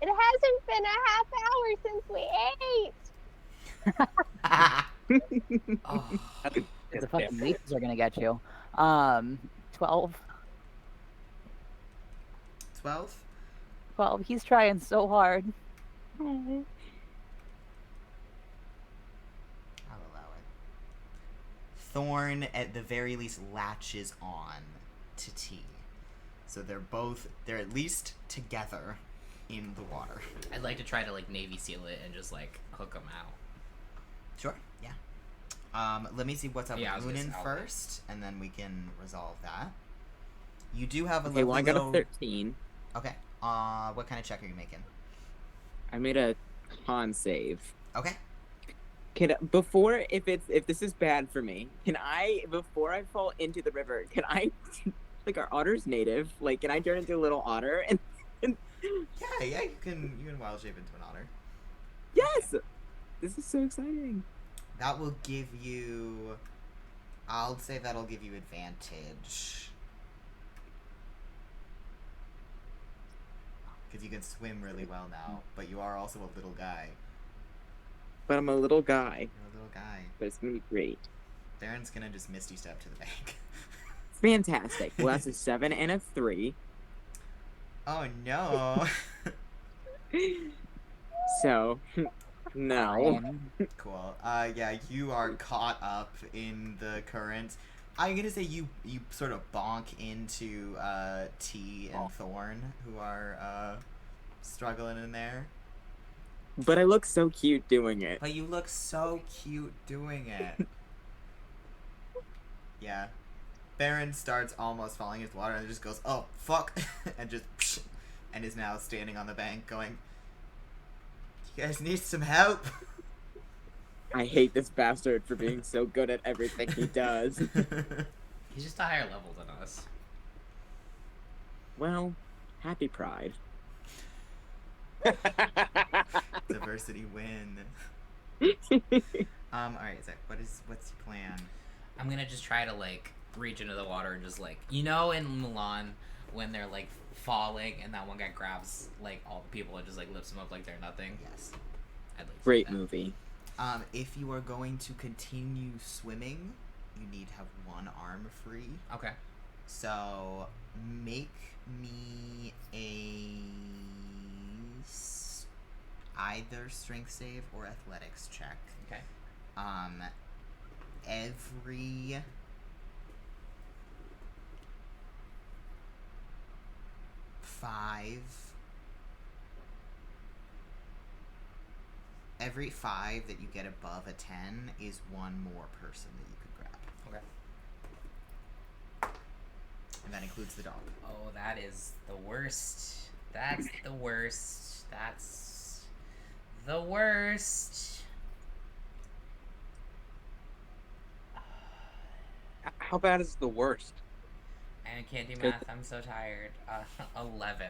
it hasn't been a half hour since we ate. Oh. The fucking leeches are gonna get you. 12. 12? 12. He's trying so hard. I'll allow it. Thorn, at the very least, latches on to T. So they're at least together in the water. I'd like to try to, like, Navy SEAL it and just, like, hook them out. Sure, yeah. Let me see what's up Yeah, with I was Lunan gonna say, first, and then we can resolve that. You do have a Okay, well, I got little... a 13. Okay. What kind of check are you making? I made a con save. Okay. If this is bad for me, before I fall into the river, can I, like, our otter's native? Like, can I turn into a little otter? And Yeah, you can wild shape into an otter. yes! This is so exciting. That will give you... I'll say that'll give you advantage. Because you can swim really well now, but you are also a little guy. But I'm a little guy. You're a little guy. But it's gonna be great. Darren's gonna just Misty Step to the bank. Fantastic. Well, that's a 7 and a 3. Oh no. So, no. Fine. Cool. Yeah, you are caught up in the current. I'm gonna say you sort of bonk into T and Thorn, who are struggling in there. But I look so cute doing it. But you look so cute doing it. Yeah. Baron starts almost falling into the water and just goes, "Oh fuck," and just and is now standing on the bank going, "You guys need some help." I hate this bastard for being so good at everything he does. He's just a higher level than us. Well, happy Pride. Diversity win. Alright, Zach, what's your plan? I'm gonna just try to like reach into the water and just like, you know, in Mulan when they're like falling and that one guy grabs like all the people and just like lifts them up like they're nothing. Yes. I'd like to do Great that. movie. If you are going to continue swimming, you need to have one arm free. Okay. So make me either strength save or athletics check. Okay. Every five that you get above a 10 is one more person that you could grab. Okay. And that includes the dog. Oh, that is the worst. That's the worst. That's the worst. How bad is the worst? I can't do math. I'm so tired. 11.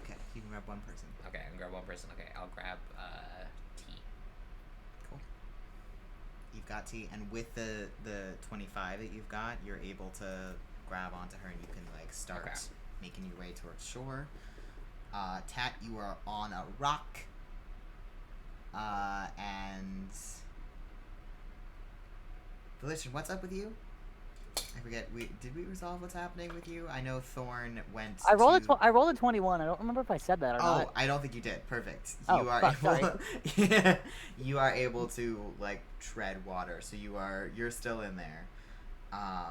Okay, you can grab one person. Okay, I can grab one person. Okay, I'll grab T. Cool. You've got T, and with the 25 that you've got, you're able to grab onto her, and you can like start Okay. making your way towards shore. Tat, you are on a rock. And Volition, what's up with you? I forget. Did we resolve what's happening with you? I know Thorn went. I rolled to... I rolled a 21. I don't remember if I said that or Oh, not. I don't think you did. Perfect. Oh, You are fuck, able. You are able to like tread water, so you're still in there.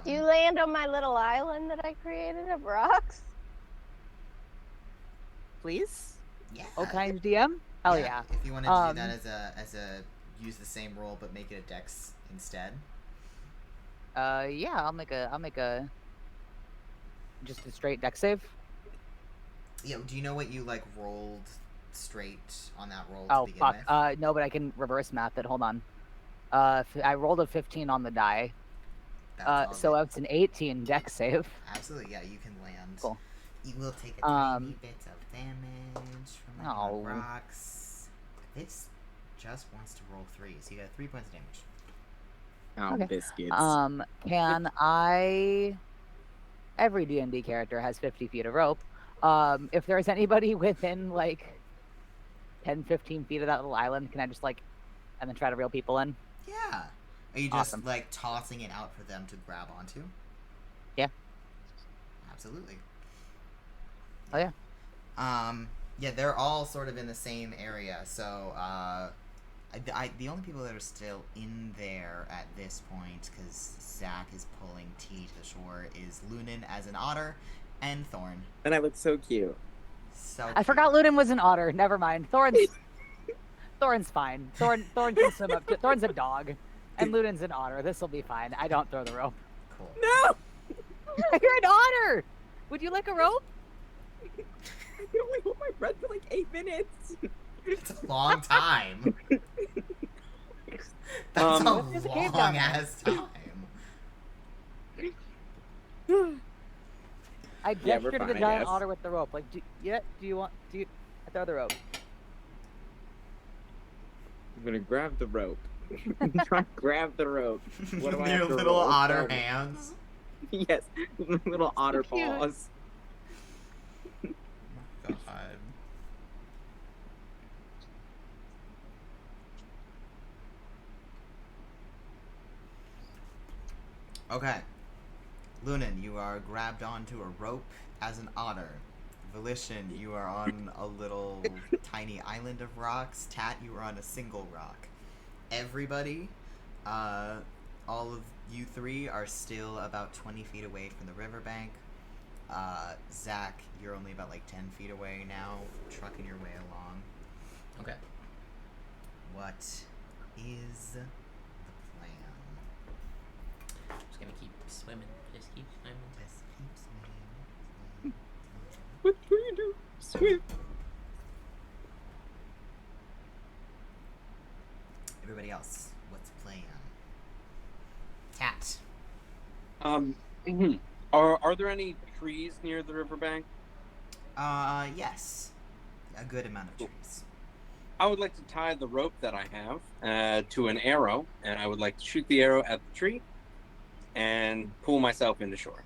Do you land on my little island that I created of rocks? Please? Yeah. Okay, DM? Hell yeah. If you wanted to do that as a use the same roll but make it a dex instead. Yeah, I'll make a just a straight deck save. Yeah. Do you know what you like rolled straight on that roll Oh to begin fuck. with? No, but I can reverse math it. Hold on. I rolled a 15 on the die. That's all So good. it's an 18 deck save. Absolutely, yeah. You can land. Cool. You will take a tiny bit of damage from landing Oh. on rocks. This just wants to roll 3, so you got 3 points of damage. Oh, Okay. biscuits. Can I? Every D&D character has 50 feet of rope. If there's anybody within like 10, 15 feet of that little island, can I just like, and then try to reel people in? Yeah. Are you just Awesome. like tossing it out for them to grab onto? Yeah. Absolutely. Oh yeah. Yeah, they're all sort of in the same area. So, the only people that are still in there at this point, because Zach is pulling T to the shore, is Lunan as an otter, and Thorn. And I look so cute. So I cute. forgot Lunan was an otter. Never mind. Thorn's fine. Thorn can swim up. Thorn's a dog, and Lunan's an otter. This will be fine. I don't throw the rope. Cool. No! You're an otter. Would you like a rope? I can only hold my breath for like 8 minutes. It's a long time. That's There's a a cave long down ass time. I Yeah, we're gestured to the fine, I giant guess. otter with the rope. Like, do you I throw the rope? I'm gonna grab the rope. Try to grab the rope. What do I Your have to little roll? otter Tell me. hands. Yes, little otter cute. paws. God. Okay. Lunan, you are grabbed onto a rope as an otter. Volition, you are on a little tiny island of rocks. Tat, you are on a single rock. Everybody, all of you three are still about 20 feet away from the riverbank. Zach, you're only about like 10 feet away now, trucking your way along. Okay. What is the plan? Just gonna keep swimming. Just keep swimming. Just keep swimming. What do you do? Swim. Everybody else, what's the plan? Tat. Are there any trees near the riverbank? Yes. A good amount of trees. I would like to tie the rope that I have to an arrow, and I would like to shoot the arrow at the tree and pull myself into shore.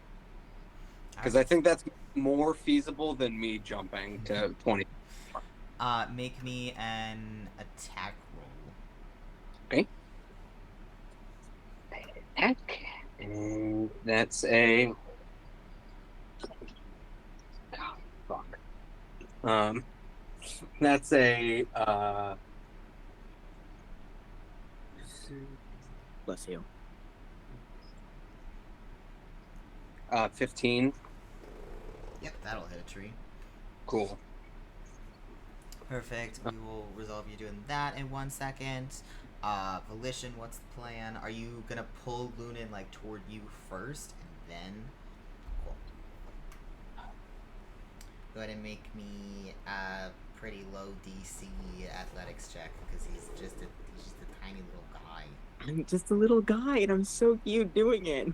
Because I think that's more feasible than me jumping to 20. Make me an attack roll. Okay. Attack. And that's a... Oh, fuck. That's a, Bless you. 15. Yep, that'll hit a tree. Cool. Perfect. We will resolve you doing that in 1 second. Volition, what's the plan? Are you gonna pull Lunan like toward you first and then? Cool. Go ahead and make me a pretty low DC athletics check because he's just a tiny little guy. I'm just a little guy, and I'm so cute doing it.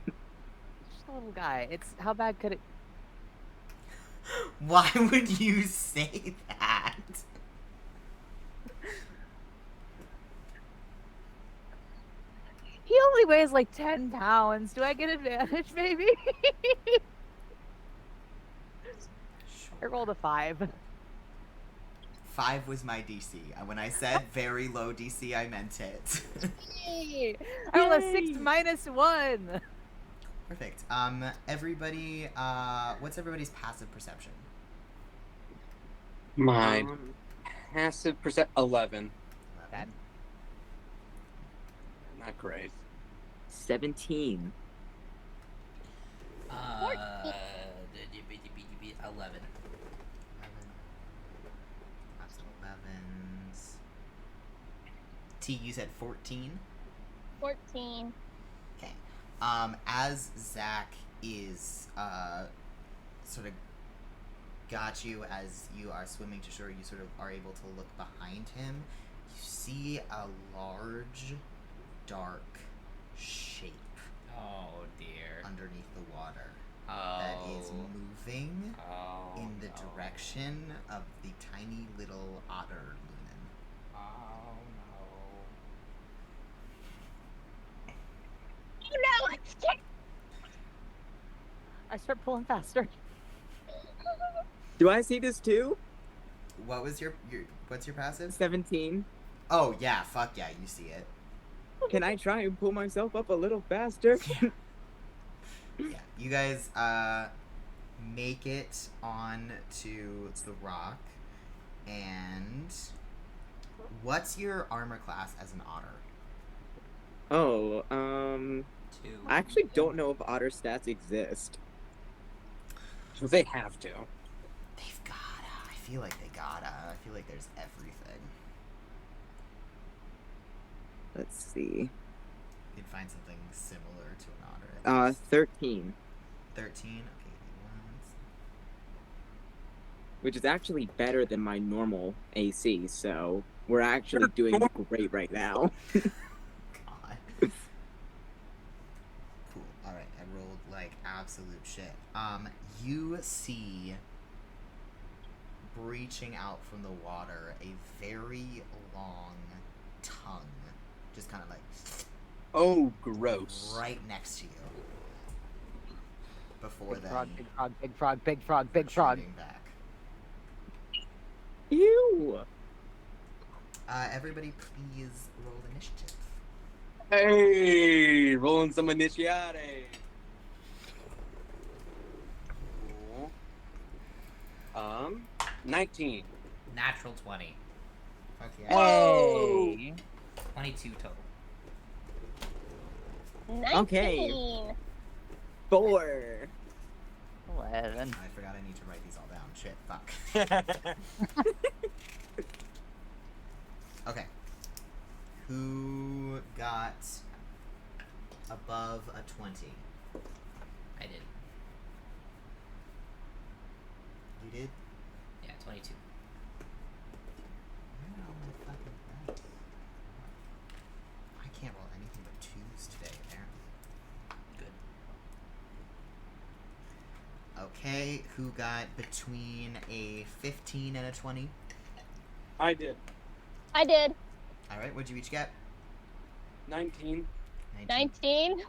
Just a little guy. It's how bad could it? Why would you say that? He only weighs like 10 pounds. Do I get advantage, maybe? I rolled a 5. 5 was my DC. And when I said very low DC, I meant it. Yay! I rolled a 6 minus 1. Perfect. Everybody, what's everybody's passive perception? My passive 11. 11. Not great. 17. 11. 11. Lots of 11s. T, you said 14? 14. Okay. As Zach is, sort of got you as you are swimming to shore, you sort of are able to look behind him. You see a large, dark shape Oh dear. underneath the water Oh. that is moving Oh, in the no. direction of the tiny little otter Lunan. Oh no. Oh no, it's scared. I start pulling faster. Do I see this too? What was your what's your passive? 17. Oh yeah, fuck yeah, you see it. Can I try and pull myself up a little faster? Yeah, you guys make it on to the rock, and what's your armor class as an otter? Oh, 2. I actually don't know if otter stats exist. They have to. They've gotta. I feel like they gotta. I feel like there's everything. Let's see. You'd find something similar to an otter. 13, 13. Okay, once. which is actually better than my normal AC, so we're actually doing great right now. God. Cool. All right, I rolled like absolute shit. You see, breaching out from the water, a very long tongue, just kind of like Oh, gross. right next to you. Before Big then, frog, big frog, big frog, big frog, big frog. shooting back. Ew! Everybody, please roll initiative. Hey, rolling some initiate. 19. Natural 20. Fuck yeah. Whoa! Hey. 22 total. 19. Okay. 4. 11. I forgot I need to write these all down. Shit, fuck. Okay. Who got above a 20? I did. You did? Yeah, 22. Where are all my fucking dice? I can't roll anything but 2s today, apparently. Good. Okay, who got between a 15 and a 20? I did. I did. Alright, what'd you each get? 19. 19.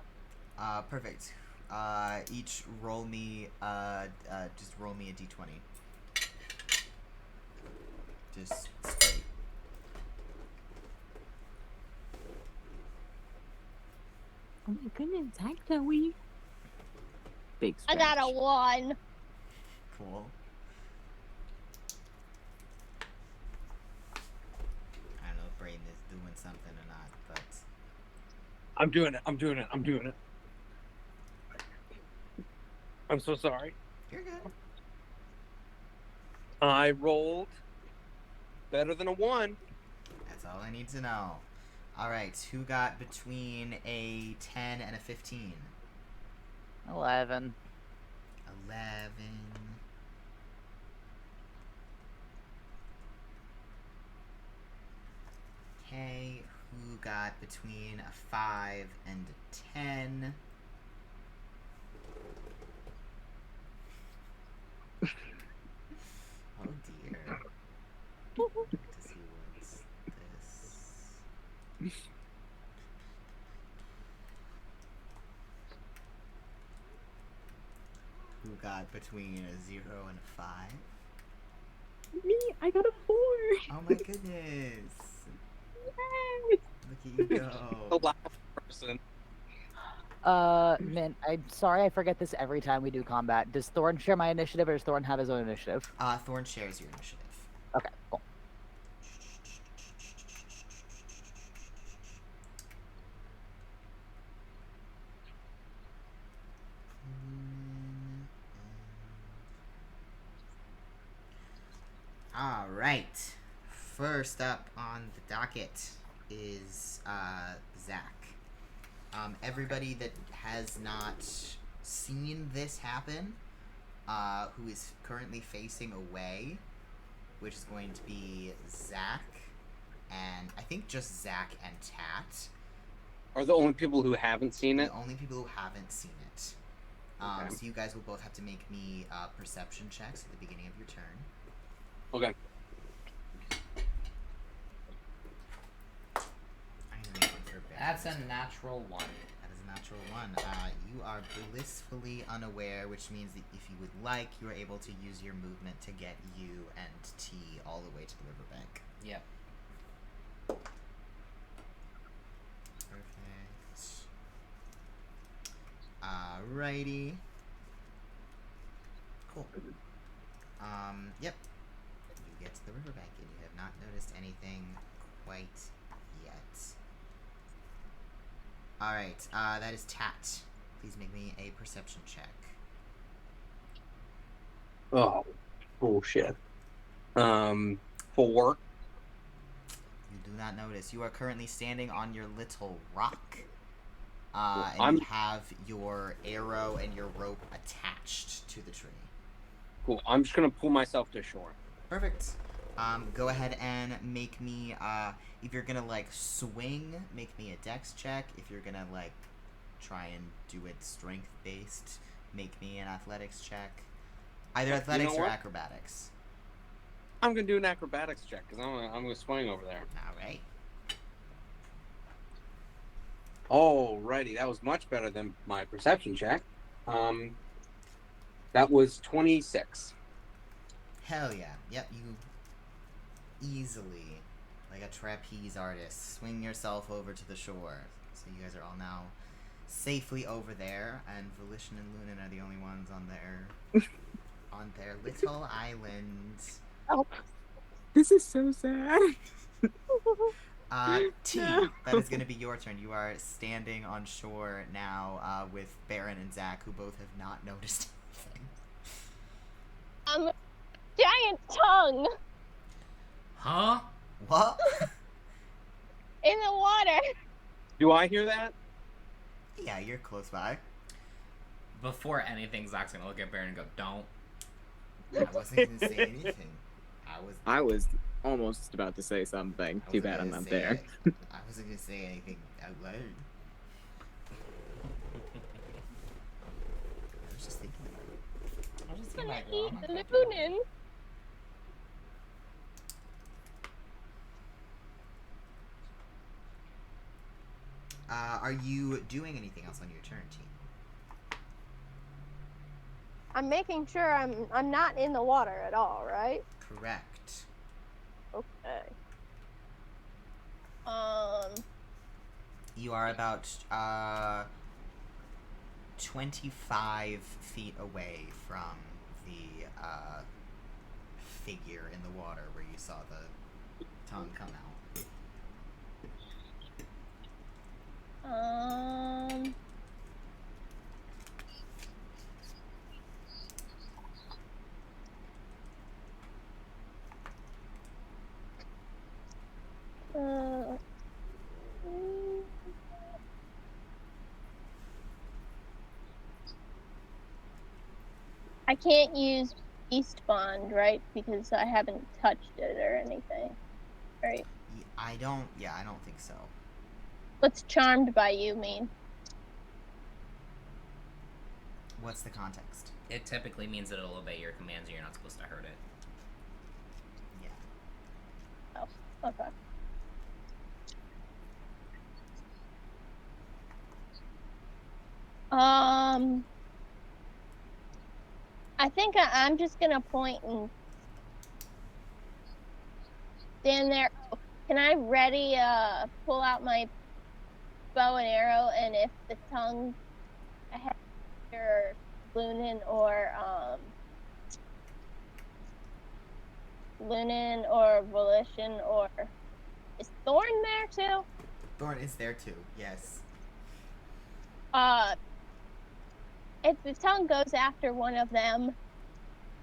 Perfect. Each roll me, just roll me a d20. Just straight. Oh my goodness, hi Chloe. Big I scratch. got a 1. Cool. I don't know if Braeden is doing something or not, but... I'm doing it. I'm so sorry. You're good. I rolled better than a 1. That's all I need to know. Alright, who got between a 10 and a 15? 11. 11. Okay, who got between a 5 and a 10? Oh dear. To see what's this. Who got between a 0 and a 5? Me, I got a 4. Oh my goodness. Yay. Look at you The go. last person. Man, I'm sorry I forget this every time we do combat. Does Thorn share my initiative or does Thorn have his own initiative? Thorn shares your initiative. Okay, cool. All right. First up on the docket is Zach. Everybody that has not seen this happen, who is currently facing away, which is going to be Zach, and I think just Zach and Tat. Are the only people who haven't seen it? The only people who haven't seen it. Okay. So you guys will both have to make me perception checks at the beginning of your turn. Okay. I'm gonna make one for Barry. That's a natural 1. That is a natural 1. You are blissfully unaware, which means that if you would like, you are able to use your movement to get you and T all the way to the riverbank. Yep. Perfect. Alrighty. Cool. Yep. You get to the riverbank and you have not noticed anything quite yet. Alright, that is Tat. Please make me a perception check. Oh, bullshit. 4. You do not notice. You are currently standing on your little rock. Well, And you have your arrow and your rope attached to the tree. Cool. I'm just gonna pull myself to shore. Perfect. Go ahead and make me, if you're gonna, like, swing, make me a dex check. If you're gonna, like, try and do it strength-based, make me an athletics check. Either athletics or what? acrobatics. I'm gonna do an acrobatics check because I'm gonna swing over there. Alright. Alrighty, that was much better than my perception check. That was 26. Hell yeah. Yep, you easily, like a trapeze artist, swing yourself over to the shore. So you guys are all now safely over there, and Volition and Lunan are the only ones on there on their little island. Oh. This is so sad. T, No. that is going to be your turn. You are standing on shore now with Baron and Zach, who both have not noticed anything. Giant tongue Huh? What? in the water. Do I hear that? Yeah, you're close by. Before anything, Zach's gonna look at Baron and go, "Don't." I wasn't going to say anything. I was almost about to say something. I Too wasn't bad I'm gonna not say there. it. I wasn't going to say anything out loud. I was just thinking I'm about gonna it. eat Lunan. Are you doing anything else on your turn, team? I'm making sure I'm not in the water at all, right? Correct. Okay. You are about 25 feet away from the figure in the water where you saw the tongue come out. I can't use Beast Bond, right? Because I haven't touched it or anything, right? I don't think so. What's charmed by you mean? What's the context? It typically means that it'll obey your commands and you're not supposed to hurt it. Yeah. Oh, okay. I think I'm just gonna point and stand there. Can I ready pull out my bow and arrow, and if the tongue ahead or Lunan or Volition, or is Thorn there too? Thorn is there too, yes. If the tongue goes after one of them,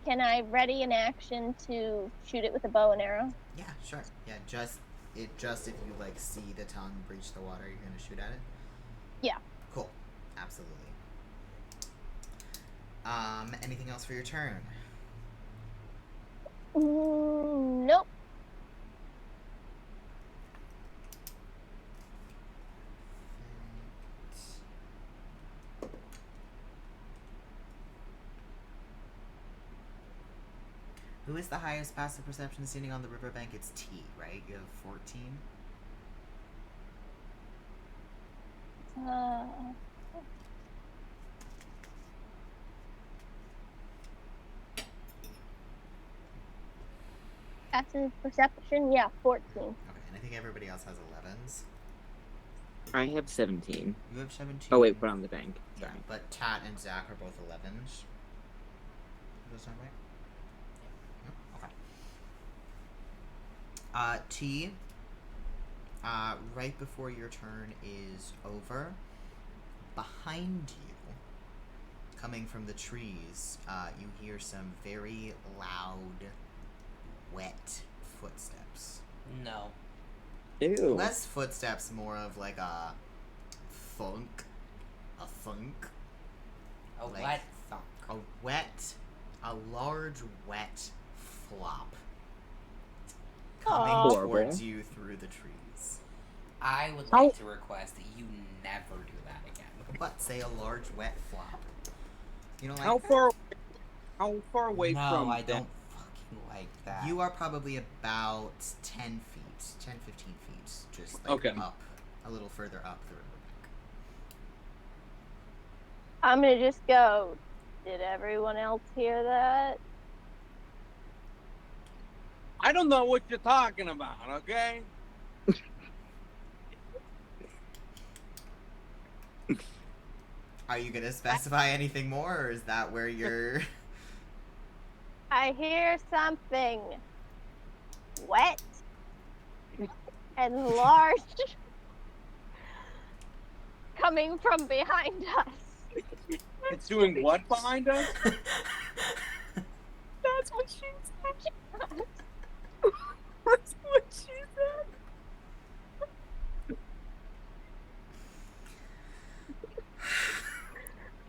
can I ready an action to shoot it with a bow and arrow? Yeah, sure. Yeah, just if you like see the tongue breach the water, you're gonna shoot at it? Yeah. Cool. Absolutely. Anything else for your turn? Nope. Who is the highest passive perception standing on the riverbank? It's T, right? You have 14? Passive perception, yeah, 14. Okay, and I think everybody else has 11s. I have 17. You have 17? Oh wait, put on the bank. Yeah, Sorry. but Tat and Zach are both 11s. Does that sound right? Yeah. Okay. T, right before your turn is over, behind you, coming from the trees, you hear some very loud, wet footsteps. No. Ew. Less footsteps, more of like a thunk. A thunk. A Like, wet thunk. A large wet flop coming Aw. towards you through the trees. I would like to request that you never do that again. But say a large wet flop. You don't like How that? far away no, from I them? don't fucking like that. You are probably about 10 feet, 10, 15 feet, just like Okay. up, a little further up the riverbank. I'm gonna just go. Did everyone else hear that? I don't know what you're talking about, okay? Are you gonna specify anything more, or is that where you're? I hear something wet and large coming from behind us. It's doing what behind us? That's what she said. That's what she said.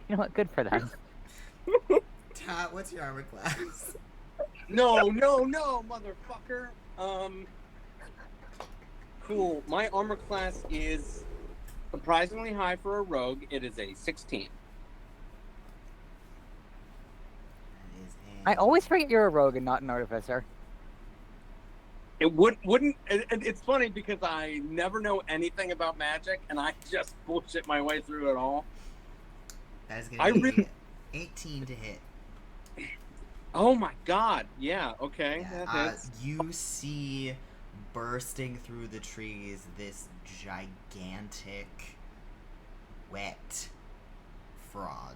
You know what? Good for them. Tat, what's your armor class? No, motherfucker. Cool. My armor class is surprisingly high for a rogue. It is a 16. That is I always forget you're a rogue and not an artificer. It wouldn't. It's funny because I never know anything about magic, and I just bullshit my way through it all. That is I going to be really- 18 to hit. Oh my god. Yeah. Okay. Yeah, That hits. you see bursting through the trees this gigantic, wet frog.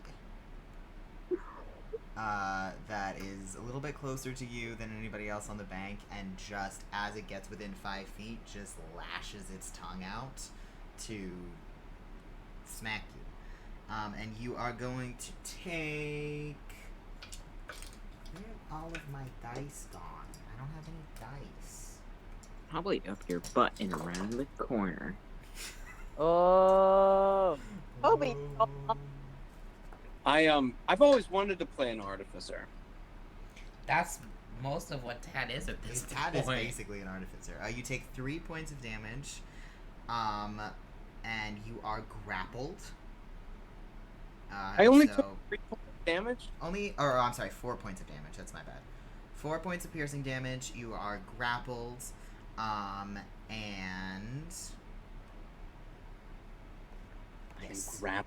That is a little bit closer to you than anybody else on the bank, and just as it gets within 5 feet, just lashes its tongue out to smack you. And you are going to take... Where are all of my dice gone? I don't have any dice. Probably up your butt and around the corner. Oh. Obi. I've always wanted to play an artificer. That's most of what Tad is at this Tat point. is basically an artificer. You take 3 points of damage, and you are grappled. I only so took 3 points of damage. I'm sorry, 4 points of damage. That's my bad. 4 points of piercing damage. You are grappled, and yes, Grab.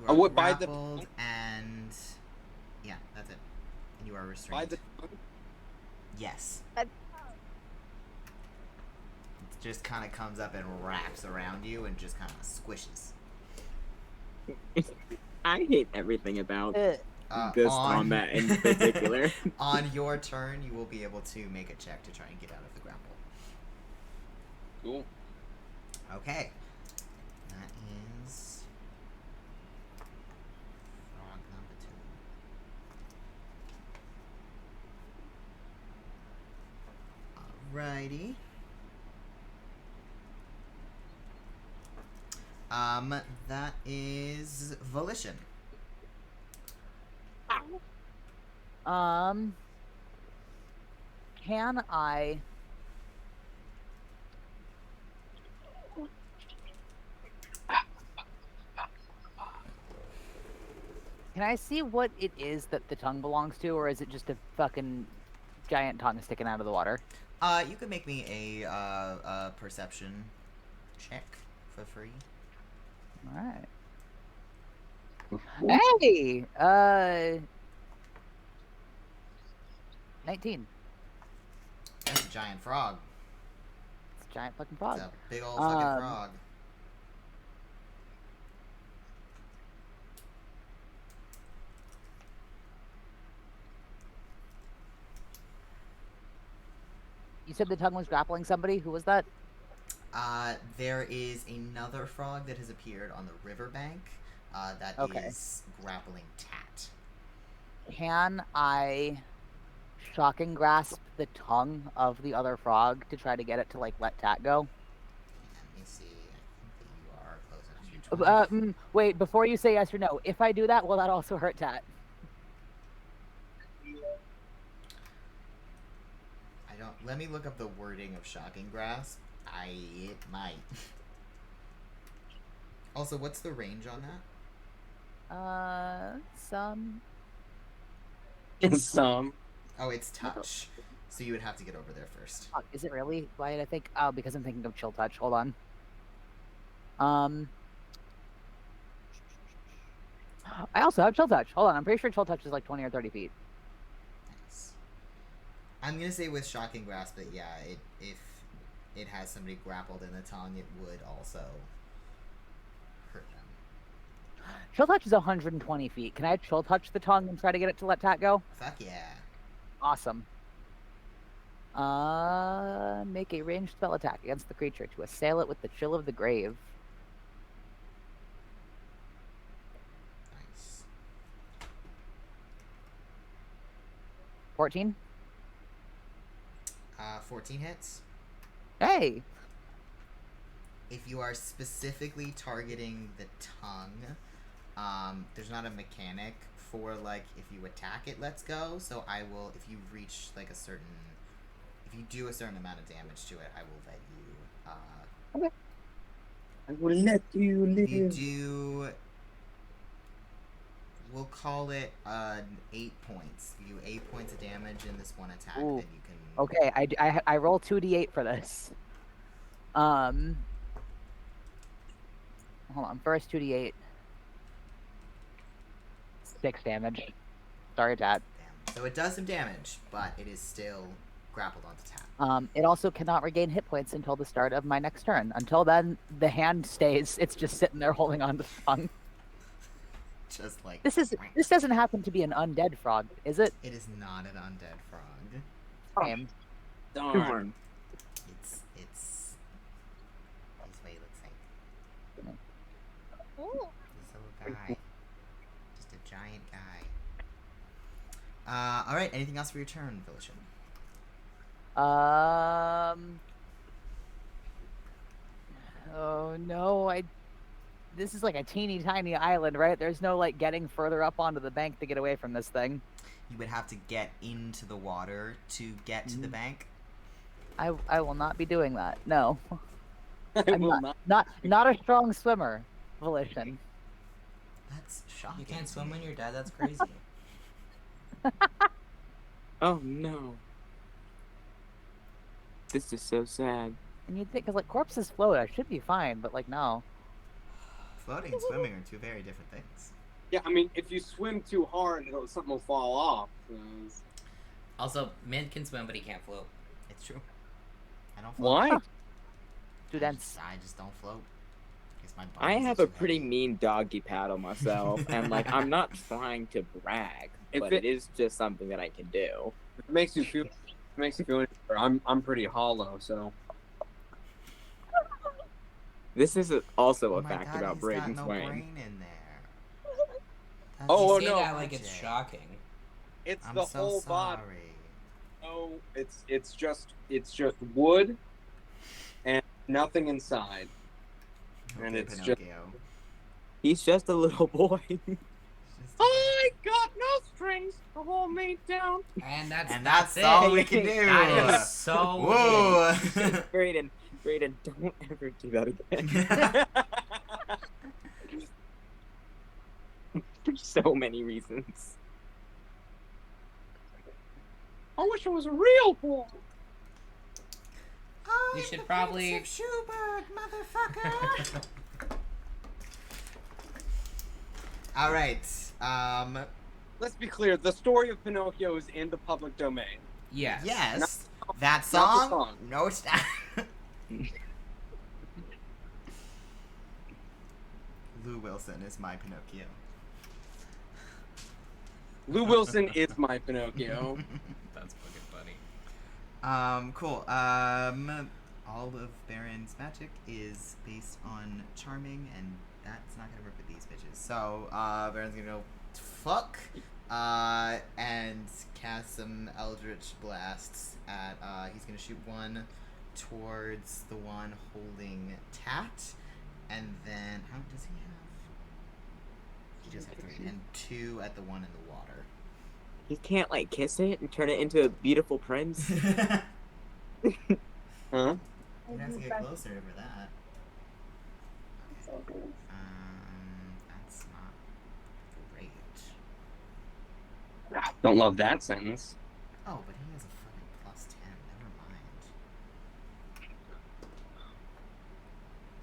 you are what, by the- grappled, and yeah, that's it. And you are restrained. By the Yes. Uh, It just kind of comes up and wraps around you and just kind of squishes. I hate everything about this On- combat in particular. On your turn, you will be able to make a check to try and get out of the grapple. Cool. Okay. That is frog number 2. Alrighty. That is Volition. Can I see what it is that the tongue belongs to, or is it just a fucking giant tongue sticking out of the water? You could make me a perception check for free. All right. Hey, 19. That's a giant frog. It's a giant fucking frog. It's a big old fucking frog. You said the tongue was grappling somebody. Who was that? There is another frog that has appeared on the riverbank that is Okay. grappling Tat. Can I shocking grasp the tongue of the other frog to try to get it to like let Tat go? Let me see. I think that you are close enough. You're 20. Wait, before you say yes or no, if I do that, will that also hurt Tat? I don't. Let me look up the wording of shocking grasp. It might. Also, what's the range on that? Some. Some. Oh, it's touch. So you would have to get over there first. Fuck, is it really? Why did I think? Oh, because I'm thinking of chill touch. Hold on. I also have chill touch. Hold on, I'm pretty sure chill touch is like 20 or 30 feet. Nice. I'm gonna say with shocking grasp that yeah, if it has somebody grappled in the tongue, it would also hurt them. Chill touch is 120 feet. Can I chill touch the tongue and try to get it to let Tat go? Fuck yeah. Awesome. Make a ranged spell attack against the creature to assail it with the chill of the grave. Nice. 14. 14 hits. Hey! If you are specifically targeting the tongue, there's not a mechanic for, like, if you attack it, let's go. So I will, if you reach, like, if you do a certain amount of damage to it, I will let you, Okay. I will let you live. If you do, we'll call it 8 points. If you do 8 points of damage in this one attack, Ooh. then you can. Okay, I roll 2d8 for this. Hold on. First 2d8. 6 damage. Sorry, Dad. Damn. So it does some damage, but it is still grappled onto tap. It also cannot regain hit points until the start of my next turn. Until then, the hand stays. It's just sitting there holding on to the tongue. Just like This doesn't happen to be an undead frog, is it? It is not an undead frog. Damn. Darn. It's here's what he looks like. Ooh. This little guy. Just a giant guy. Alright, anything else for your turn, Volition? Oh no, this is like a teeny tiny island, right? There's no like getting further up onto the bank to get away from this thing. You would have to get into the water to get to the bank. I will not be doing that. No. I I'm will not a strong swimmer, Volition. That's shocking. You can't swim when you're dead. That's crazy. Oh no. This is so sad. And you'd think, because like corpses float, I should be fine, but like no. Floating and swimming are two very different things. Yeah, I mean, if you swim too hard, something will fall off. Also, Mint can swim, but he can't float. It's true. I don't float. Why? Students. I just don't float. My I bones are have a too pretty heavy. mean doggy paddle myself, and like I'm not trying to brag, If but it- it is just something that I can do. It makes you feel any better. I'm pretty hollow, so. This is also Oh a my fact God, about he's Braeden got no swing. brain in there. That's Oh, You say no, that like it's magic. shocking. It's I'm the so whole sorry. body. Oh, it's just wood and nothing inside. And Okay, it's just- Pinocchio. He's just a little boy. Just- I got no strings to hold me down. And that's And that's it. all we can do. That is so Whoa! Braeden, don't ever do that again. For so many reasons. I wish it was a real pool. We should probably. Schubert, motherfucker! Alright, Let's be clear. The story of Pinocchio is in the public domain. Yes. yes, that not the song, song. no, it's not. Lou Wilson is my Pinocchio. Lou Wilson is my Pinocchio. That's fucking funny. Cool. All of Baron's magic is based on charming, and that's not gonna work with these bitches. So, Baron's gonna go, fuck, and cast some Eldritch Blasts at, he's gonna shoot one towards the one holding Tat, and then, how does he have? He just has 3, and 2 at the one in the water. He can't like kiss it and turn it into a beautiful prince. Huh? You'd have to get closer for that. That's not great. Don't love that sentence. Oh, but he has a fucking +10. Never mind.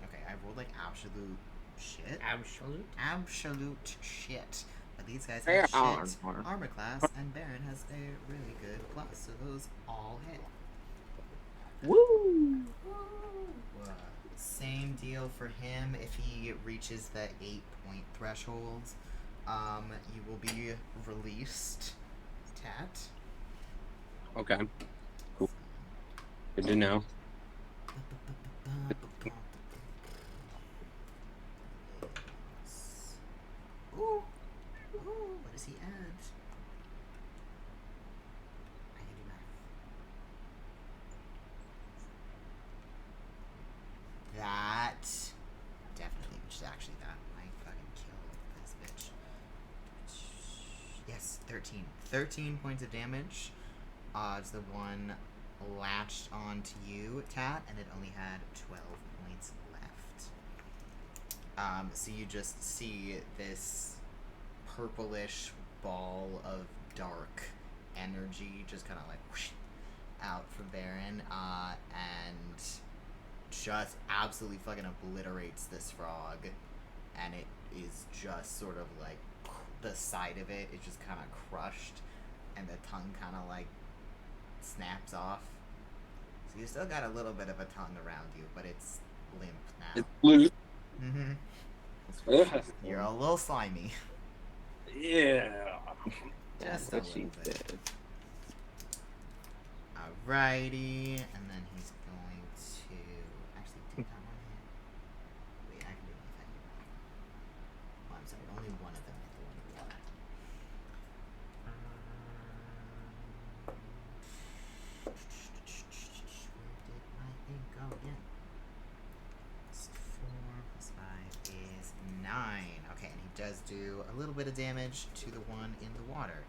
Okay, I rolled like absolute shit. Absolute. Absolute shit. But these guys Fair have shit armor. armor class, and Baron has a really good plus, so those all hit. Woo! Same deal for him. If he reaches the 8-point threshold, you will be released. Tat. Okay. Cool. Good to know. Ooh. What does he add? I can do math. That definitely, which is actually that might fucking kill this bitch. Yes, 13. 13 points of damage. It's the one latched onto you, Tat, and it only had 12 points left. So you just see this purplish ball of dark energy just kind of like whoosh out from Baron, and just absolutely fucking obliterates this frog, and it is just sort of like the side of it is just kind of crushed, and the tongue kind of like snaps off. So you still got a little bit of a tongue around you, but it's limp now. It's loose. Mm-hmm. Ugh. You're a little slimy. Yeah. Just a what little she bit. said. Alrighty, and then he's going to actually take that one hit. Wait, I can do it. Oh, I'm sorry, only one of them hit the one in the water. Where did my thing go again? It's 4 plus 5 is 9. Okay, and he does do a little bit of damage to the one in the water.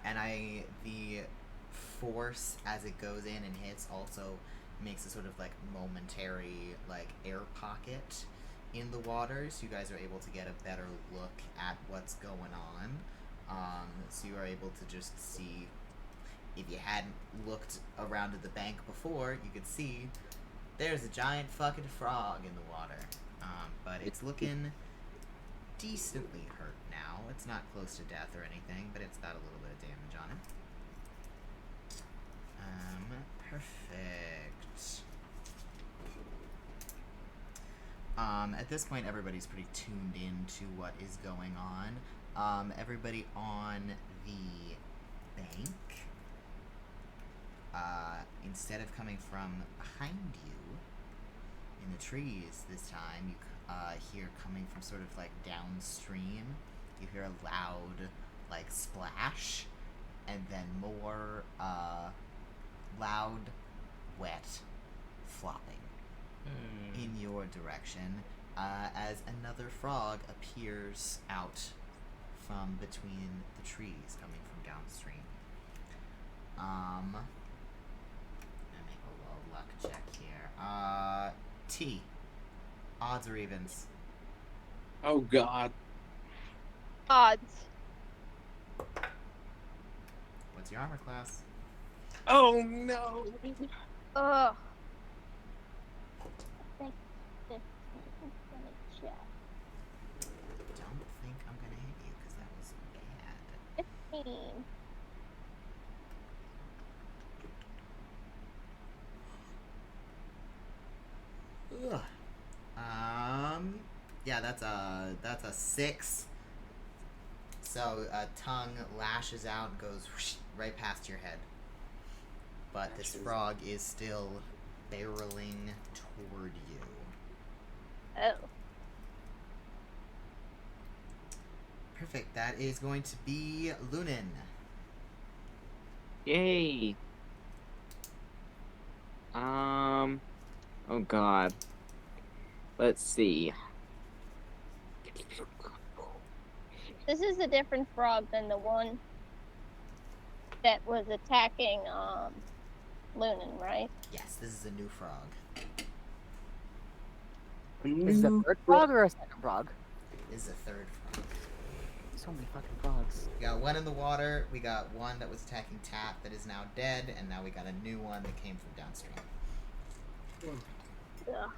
And the force as it goes in and hits also makes a sort of like momentary like air pocket in the water, so you guys are able to get a better look at what's going on. So you are able to just see, if you hadn't looked around at the bank before, you could see there's a giant fucking frog in the water. But it's looking decently hurt now. It's not close to death or anything, but it's got a little bit of damage on it. Perfect. At this point, everybody's pretty tuned in to what is going on. Everybody on the bank, instead of coming from behind you in the trees this time, you hear coming from sort of like downstream, you hear a loud like splash, and then more loud wet flopping in your direction, as another frog appears out from between the trees coming from downstream. I'm gonna make a little luck check here. T. Odds or evens? Oh God. Odds. What's your armor class? Oh no. Ugh. I think 15. I'm gonna check. Don't think I'm gonna hit you because that was bad. 15. Ugh. Yeah, that's a 6. So a tongue lashes out and goes whoosh, right past your head. But this frog is still barreling toward you. Oh. Perfect. That is going to be Lunan. Yay. Oh God. Let's see. This is a different frog than the one that was attacking Lunan, right? Yes, this is a new frog. Is it a third frog or a second frog? This is a third frog. So many fucking frogs. We got one in the water, we got one that was attacking Tat that is now dead, and now we got a new one that came from downstream. Ugh.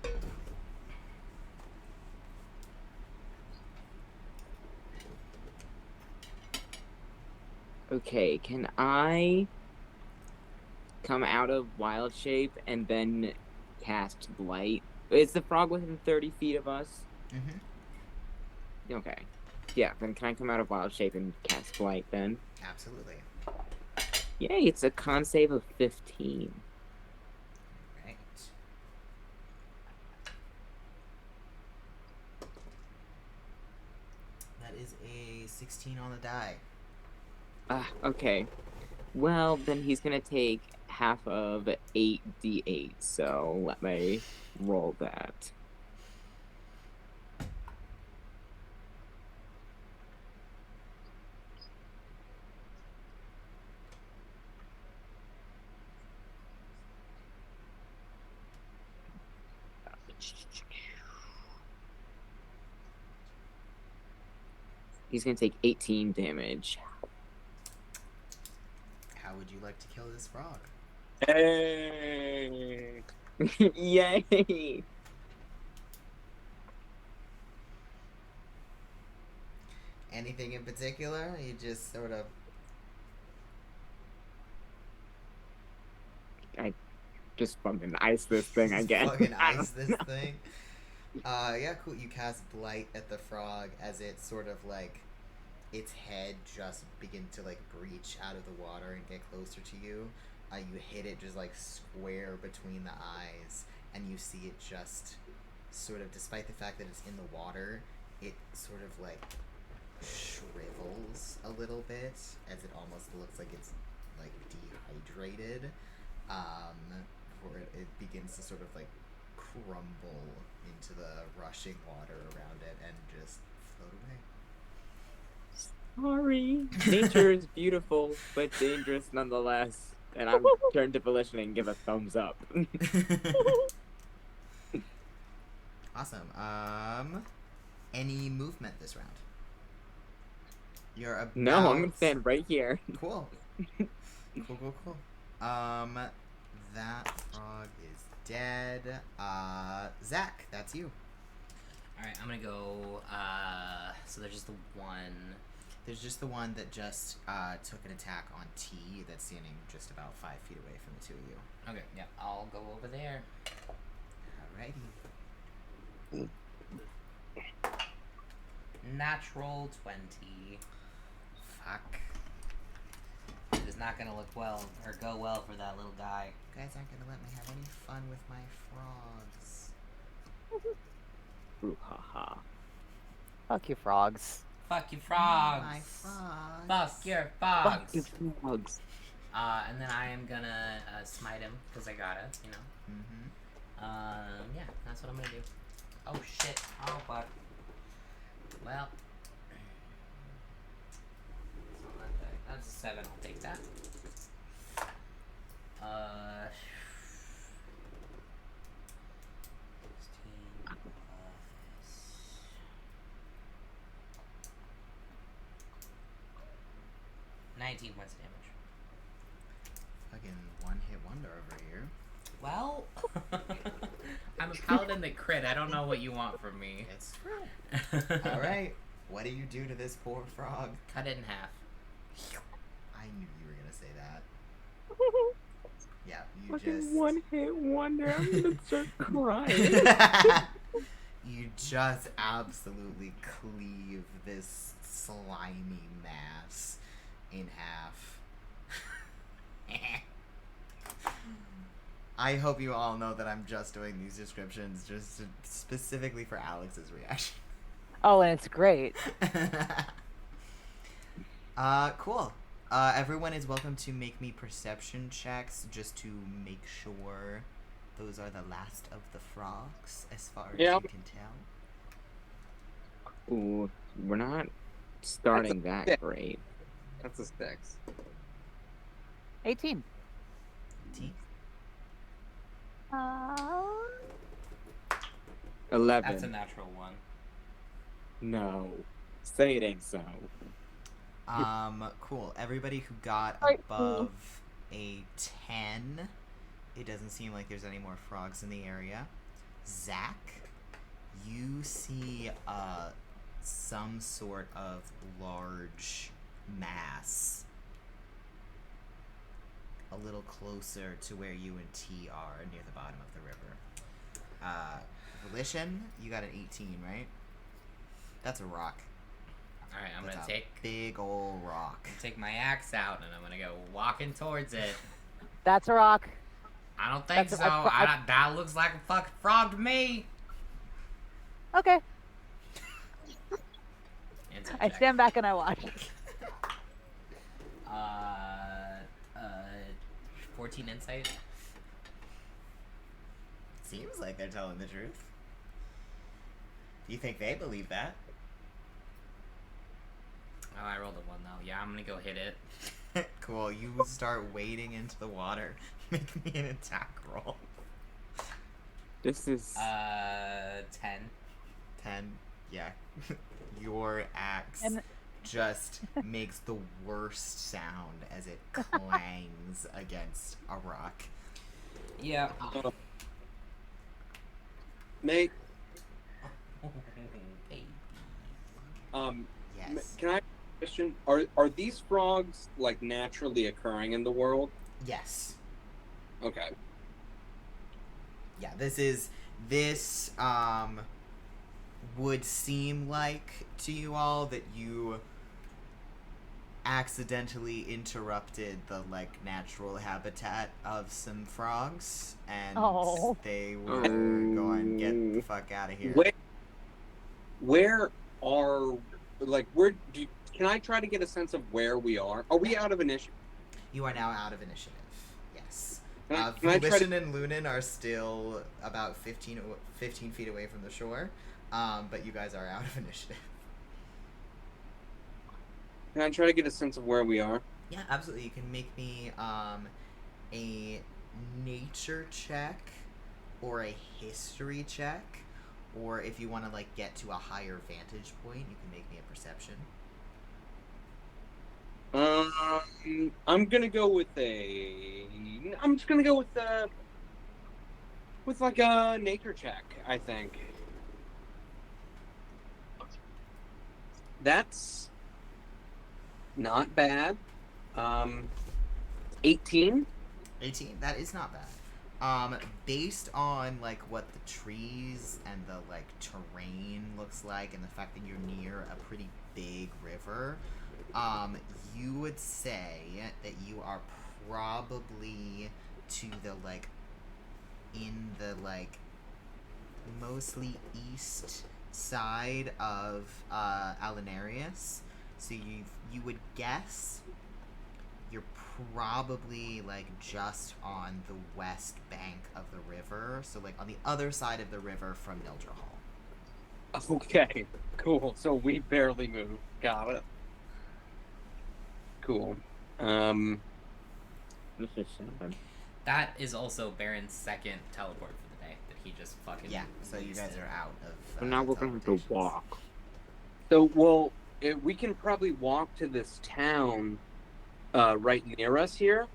Okay, can I come out of wild shape and then cast blight? Is the frog within 30 feet of us? Mm-hmm. Okay. Yeah, then can I come out of wild shape and cast blight then? Absolutely. Yay, it's a con save of 15. Right. That is a 16 on the die. Okay. Well, then he's gonna take half of 8d8, so let me roll that. He's gonna take 18 damage. How would you like to kill this frog? Hey. Yay! Anything in particular? You just sort of... Just fucking ice this thing again. Fucking ice this thing. Yeah, cool. You cast Blight at the frog as it sort of like... its head just begin to like breach out of the water and get closer to you. You hit it just like square between the eyes, and you see it just sort of, despite the fact that it's in the water, it sort of like shrivels a little bit as it almost looks like it's like dehydrated. Before it begins to sort of like crumble into the rushing water around it and just float away. Sorry. Nature is beautiful, but dangerous nonetheless. And I'm turned to Volition and give a thumbs up. Awesome. Any movement this round? You're about... No, I'm gonna stand right here. Cool. Cool. That frog is dead. Zach, that's you. Alright, I'm gonna go, so there's just the one. There's just the one that just took an attack on T that's standing just about 5 feet away from the two of you. Okay, yeah, I'll go over there. Alrighty. Natural 20. Fuck. It is not gonna look well, or go well for that little guy. You guys aren't gonna let me have any fun with my frogs. Ooh, haha. Fuck you, frogs. Fuck you, frogs! My frogs. Fuck your frogs! Fuck you, frogs. And then I am gonna smite him, because I gotta, you know. Mm-hmm. Yeah, that's what I'm gonna do. Oh shit, oh fuck. Well. That's a 7, I'll take that. 16 plus... 19 points of damage. Fucking one-hit wonder over here. Well, I'm a paladin that crit. I don't know what you want from me. It's true. Alright. What do you do to this poor frog? Cut it in half. I knew you were gonna say that. Yeah, you Fucking just... one hit wonder. I'm gonna start crying. You just absolutely cleave this slimy mass in half. I hope you all know that I'm just doing these descriptions just specifically for Alex's reaction. Oh, and it's great. Cool. Everyone is welcome to make me perception checks just to make sure those are the last of the frogs, as far as you can tell. Ooh, we're not starting that great. That's a 6. 18. 18. 11. That's a natural 1. No. Say it ain't so. Cool. Everybody who got 14. above a 10, it doesn't seem like there's any more frogs in the area. Zach, you see some sort of large mass a little closer to where you and T are, near the bottom of the river. Volition, you got an 18, right? That's a rock. Alright, I'm That's gonna a take big old rock. take my axe out and I'm gonna go walking towards it. That's a rock. I don't think That's so. a- That looks like a fucking frog to me. Okay. Insight I check. stand back and I watch. 14 insight. Seems like they're telling the truth. Do you think they believe that? Oh, I rolled a 1 though. Yeah, I'm gonna go hit it. Cool. You start wading into the water. Make me an attack roll. This is 10. 10. Yeah. Your axe And- just makes the worst sound as it clangs against a rock. Yeah. Nate, Baby. Yes. can I ask a question? Are these frogs like naturally occurring in the world? Yes. Okay. Yeah, this would seem like to you all that you accidentally interrupted the natural habitat of some frogs, and Oh. they were going get the fuck out of here. Where are can I try to get a sense of where we are? Are we out of initiative? You are now out of initiative. Yes. Can I try Volition to, and Lunan are still about 15 feet away from the shore, but you guys are out of initiative. can I try to get a sense of where we are? Yeah, absolutely. You can make me a nature check or a history check, or if you want to get to a higher vantage point, you can make me a perception. I'm gonna go with I'm just gonna go with a nature check, I think. That's not bad. 18. 18. That is not bad. Based on what the trees and the terrain looks like, and the fact that you're near a pretty big river, you would say that you are probably to the in the mostly east side of Alinarius. So you would guess you're probably just on the west bank of the river, so on the other side of the river from Mildred Hall. Okay, cool. So we barely moved. Got it. Cool. this is sad. That is also Baron's second teleport for the day that he just fucking. Yeah, so you guys are out of. So now we're gonna have to teleportations. walk. So we can probably walk to this town right near us here,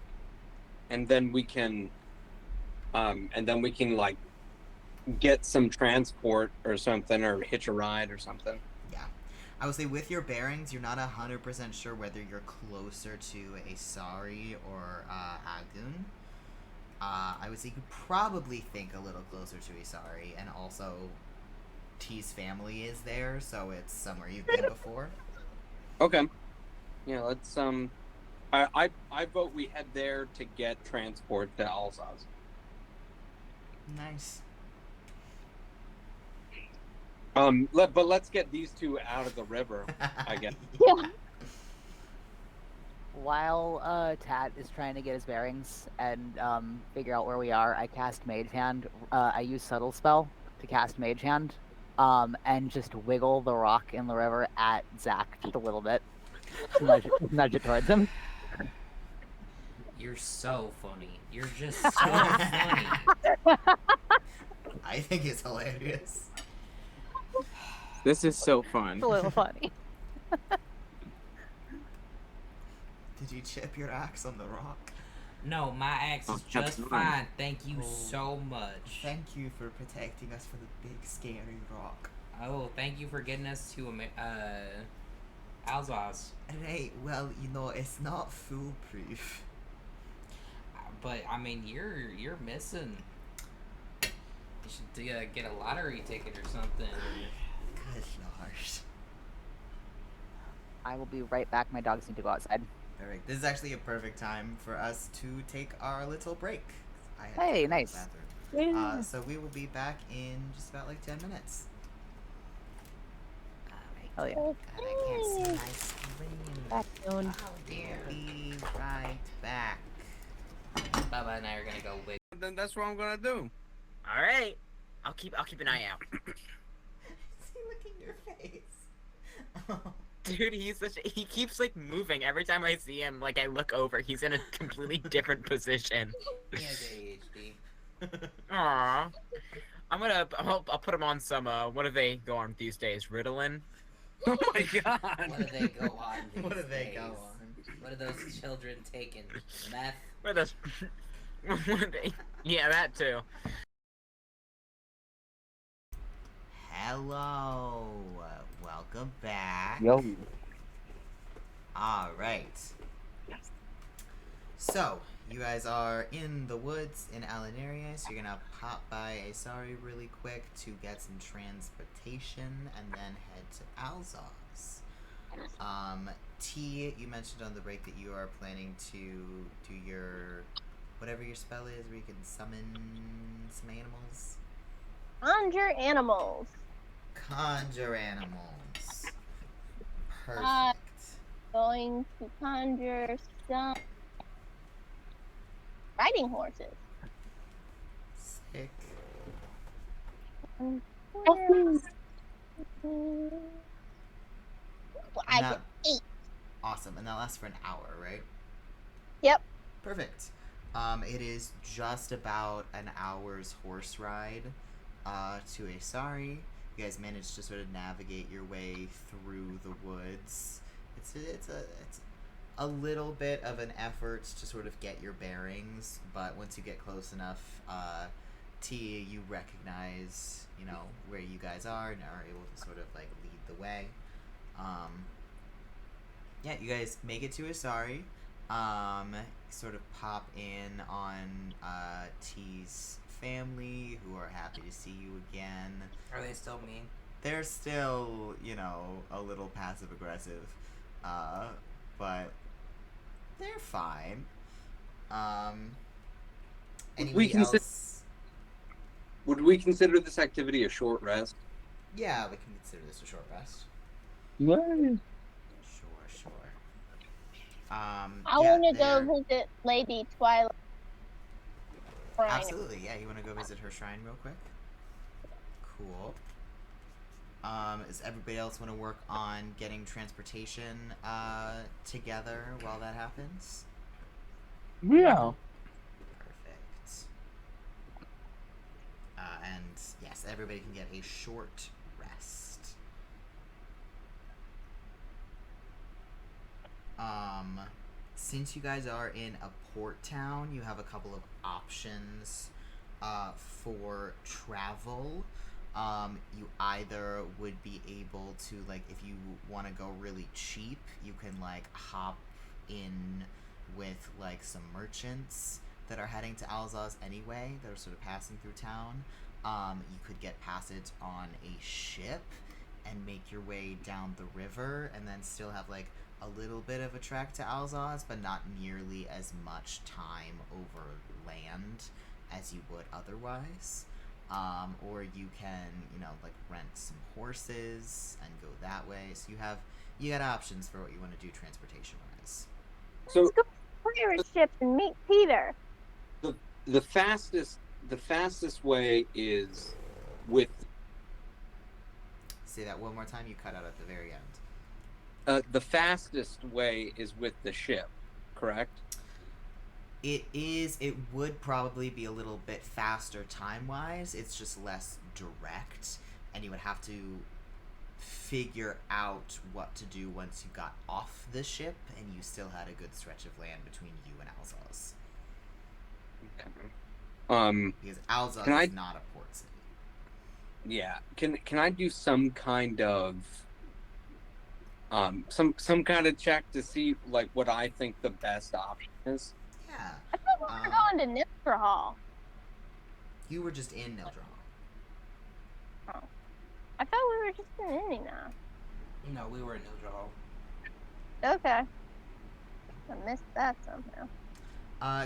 and then we can get some transport or something, or hitch a ride or something. Yeah. I would say with your bearings, you're not 100% sure whether you're closer to Eisari or Agun. I would say you could probably think a little closer to Eisari, and also T's family is there, so it's somewhere you've been before. Okay. Yeah, let's I vote we head there to get transport to Alzoz. Nice. But let's get these two out of the river, I guess. Yeah. While Tat is trying to get his bearings and figure out where we are, I cast Mage Hand. I use Subtle Spell to cast Mage Hand, and just wiggle the rock in the river at Zach just a little bit. Nudge it towards him. You're so funny. You're just so funny. I think it's hilarious. This is so fun. It's a little funny. Did you chip your axe on the rock? No, my axe is Oh, just that's fine. Thank you Oh. so much. Thank you for protecting us from the big scary rock. Oh, thank you for getting us to Alzoz. Right, well, it's not foolproof. But I mean, you're missing. You should get a lottery ticket or something. Good lord. I will be right back. My dogs need to go outside. Perfect. This is actually a perfect time for us to take our little break. I had to Hey, go to the nice. bathroom. So we will be back in just about like 10 minutes. Hell yeah. God, I can't see my screen. Back soon. Oh dear. Be right back. Baba and I are gonna go wig. Then that's what I'm gonna do. All right. I'll keep an eye out. See, look in your face. Dude, he keeps like moving every time I see him. Like I look over, he's in a completely different position. He has ADHD. Aww. I'll put him on some what do they go on these days? Ritalin? Oh my god. What do they go on these What do they days? go on? What are those children taking? Meth? What are those? What are they? Yeah, that too. Hello. Welcome back. Yo. All right. So, you guys are in the woods in Alinaria, so you're gonna pop by Eisari really quick to get some transportation and then head to Alzoz. T, you mentioned on the break that you are planning to do your whatever your spell is, where you can summon some animals. Conjure animals. Conjure animals. Perfect. Going to conjure some riding horses. Sick. I Now- get 8. Awesome, and that lasts for an hour, right? Yep. Perfect. It is just about an hour's horse ride to Eisari. You guys managed to sort of navigate your way through the woods. It's a little bit of an effort to sort of get your bearings, but once you get close enough, T, you recognize, where you guys are and are able to sort of like lead the way. Yeah, you guys make it to Eisari. Sort of pop in on T's family, who are happy to see you again. Are they still mean? They're still, a little passive aggressive, but they're fine. Anybody else? Would we consider this activity a short rest? Yeah, we can consider this a short rest. What? Sure. I want to go visit Lady Twilight. Shrine. Absolutely, yeah. You want to go visit her shrine real quick? Cool. Does everybody else want to work on getting transportation together while that happens? Yeah. Perfect. And yes, everybody can get a short rest. Since you guys are in a port town, you have a couple of options for travel. You either would be able to, like, if you want to go really cheap, you can, like, hop in with, like, some merchants that are heading to Alzoz anyway, that are sort of passing through town. You could get passage on a ship and make your way down the river and then still have, like, a little bit of a trek to Alzoz, but not nearly as much time over land as you would otherwise. Or you can, like rent some horses and go that way. So you got options for what you want to do transportation wise. So Let's go to the pirate ship and meet Peter. the fastest way is with Say that one more time. You cut out at the very end. the fastest way is with the ship, correct? It would probably be a little bit faster time-wise. It's just less direct, and you would have to figure out what to do once you got off the ship and you still had a good stretch of land between you and Alzoz. Because Alzoz is not a port city. Yeah. Can I do some kind of some kind of check to see like what I think the best option is? Yeah. I thought we were going to Nildrahal. You were just in Nildrahal. I thought we were just in Indina. No, we were in Nildrahal. Okay. I missed that somehow.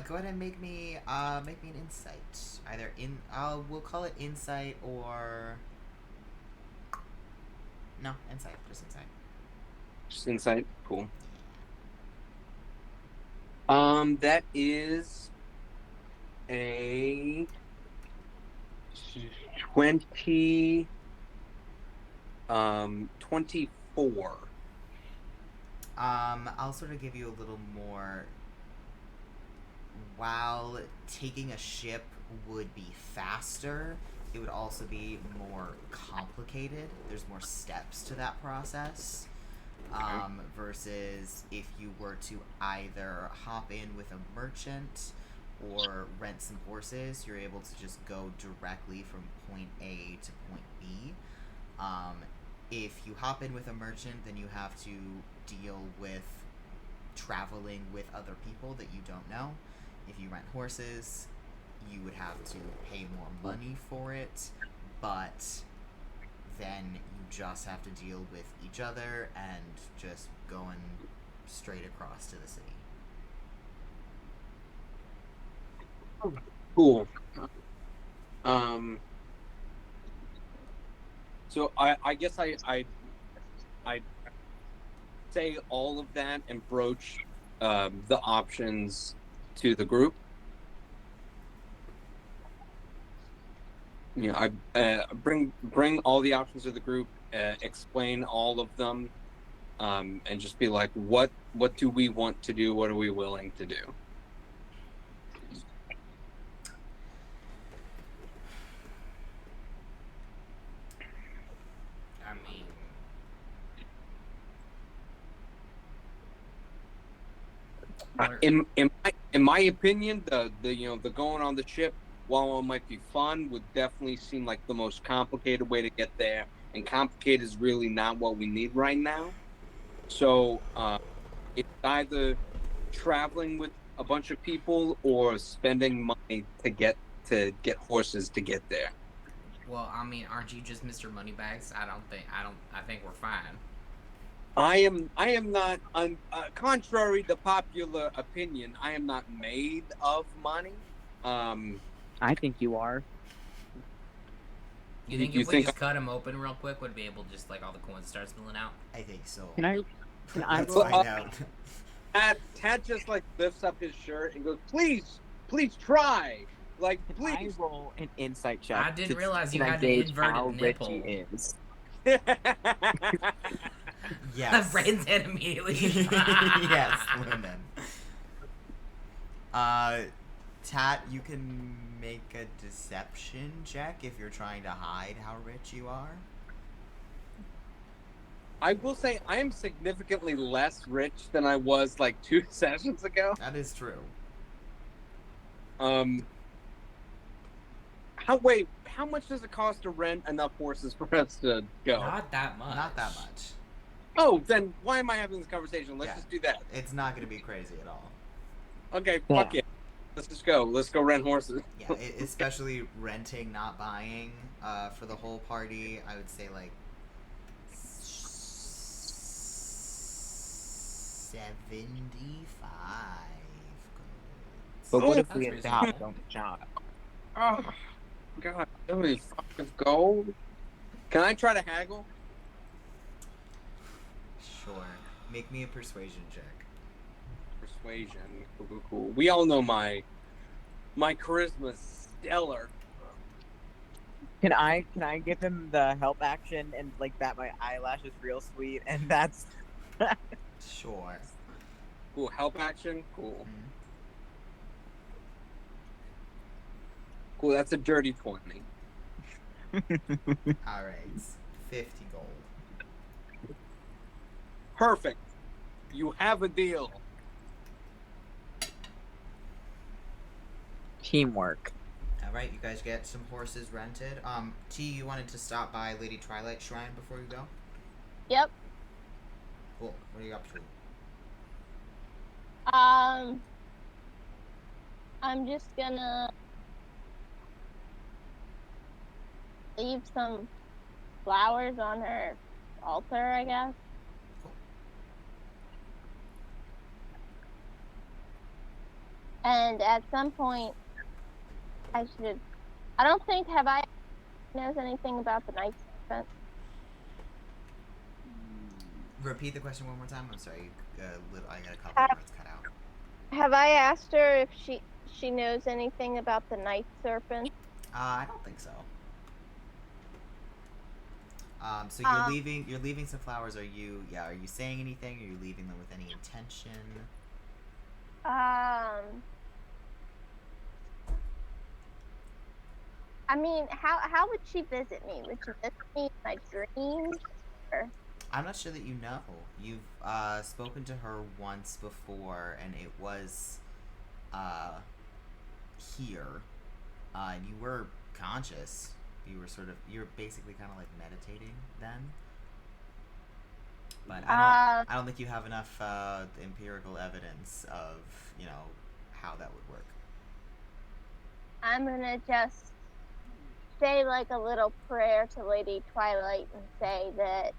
Go ahead and make me an insight. Either we'll call it insight or no, insight, just insight. Just insight. Cool. That is a 24. I'll sort of give you a little more. While taking a ship would be faster, it would also be more complicated. There's more steps to that process. Versus if you were to either hop in with a merchant or rent some horses, you're able to just go directly from point A to point B. If you hop in with a merchant, then you have to deal with traveling with other people that you don't know. If you rent horses, you would have to pay more money for it, but then you just have to deal with each other and just going straight across to the city. Cool. So I guess I say all of that and broach the options to the group. You know, I bring all the options to the group, explain all of them, and just be like, what do we want to do? What are we willing to do? I mean, In my opinion, the going on the ship, while it might be fun, would definitely seem like the most complicated way to get there, and complicated is really not what we need right now. So it's either traveling with a bunch of people or spending money to get horses to get there. well, I mean, aren't you just Mr. Moneybags? I think we're fine. I am not, contrary to popular opinion, I am not made of money. I think you are. You think you if we think just cut him open real quick, would be able to just like all the coins start spilling out? I think so. Can I Let's roll? find out. Tad just like lifts up his shirt and goes, please try. Like, I please. roll an insight check. I didn't realize you can I had an gauge inverted how nipple. rich he is. Yes. Braden's head immediately. Yes, Lunan. Tat, you can make a deception check if you're trying to hide how rich you are. I will say I am significantly less rich than I was like 2 sessions ago. That is true. How much does it cost to rent enough horses for us to go? Not that much. Not that much. Oh, then why am I having this conversation? Let's Yeah. just do that. It's not going to be crazy at all. Okay, fuck it. Let's just go. Let's go rent horses. Yeah, especially renting, not buying, for the whole party, I would say like 75 goods. But what if That's we reasonable. adopt on the job? Oh, God. 75 gold? Can I try to haggle? Sure. Make me a persuasion check. Persuasion. Cool. We all know my charisma's stellar. Can I give him the help action and like that my eyelash is real sweet and that's Sure. Cool. Help action? Cool. Mhm. Cool, that's a dirty 20. Alright. 50 gold. Perfect. You have a deal. teamwork. Alright, you guys get some horses rented. T, you wanted to stop by Lady Twilight Shrine before you go? Yep. Cool. What are you up to? I'm just gonna leave some flowers on her altar, I guess. And at some point, I don't think, have I knows anything about the night serpent? Repeat the question one more time. I'm sorry. I got a couple of words cut out. Have I asked her if she knows anything about the night serpent? I don't think so. So you're leaving some flowers. Are you saying anything? Are you leaving them with any intention? I mean, how would she visit me? Would she visit me in my dreams? Or? I'm not sure that you know. You've spoken to her once before, and it was here. You were conscious. You were basically kind of like meditating then. But I don't think you have enough empirical evidence of how that would work. I'm gonna just say like a little prayer to Lady Twilight and say that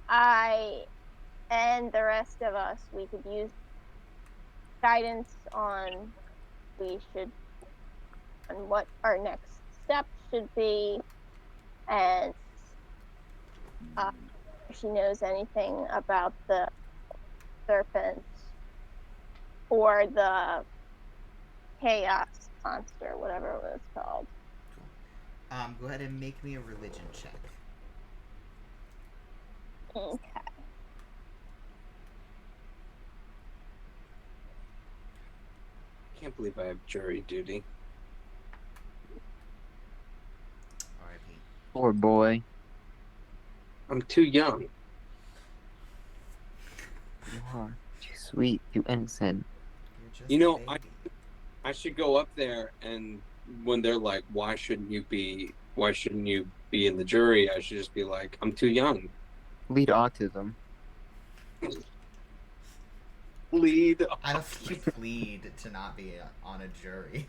I and the rest of us, we could use guidance on what our next step should be, and if she knows anything about the serpent or the chaos monster, whatever it was called. Cool. Go ahead and make me a religion check. Okay. Can't believe I have jury duty. R.I.P. Poor boy. I'm too young. You are too sweet, you innocent. You're just You know, a baby. I should go up there, and when they're like, why shouldn't you be in the jury? I should just be like, I'm too young. Lead autism. Lead. I don't think you plead to not be on a jury.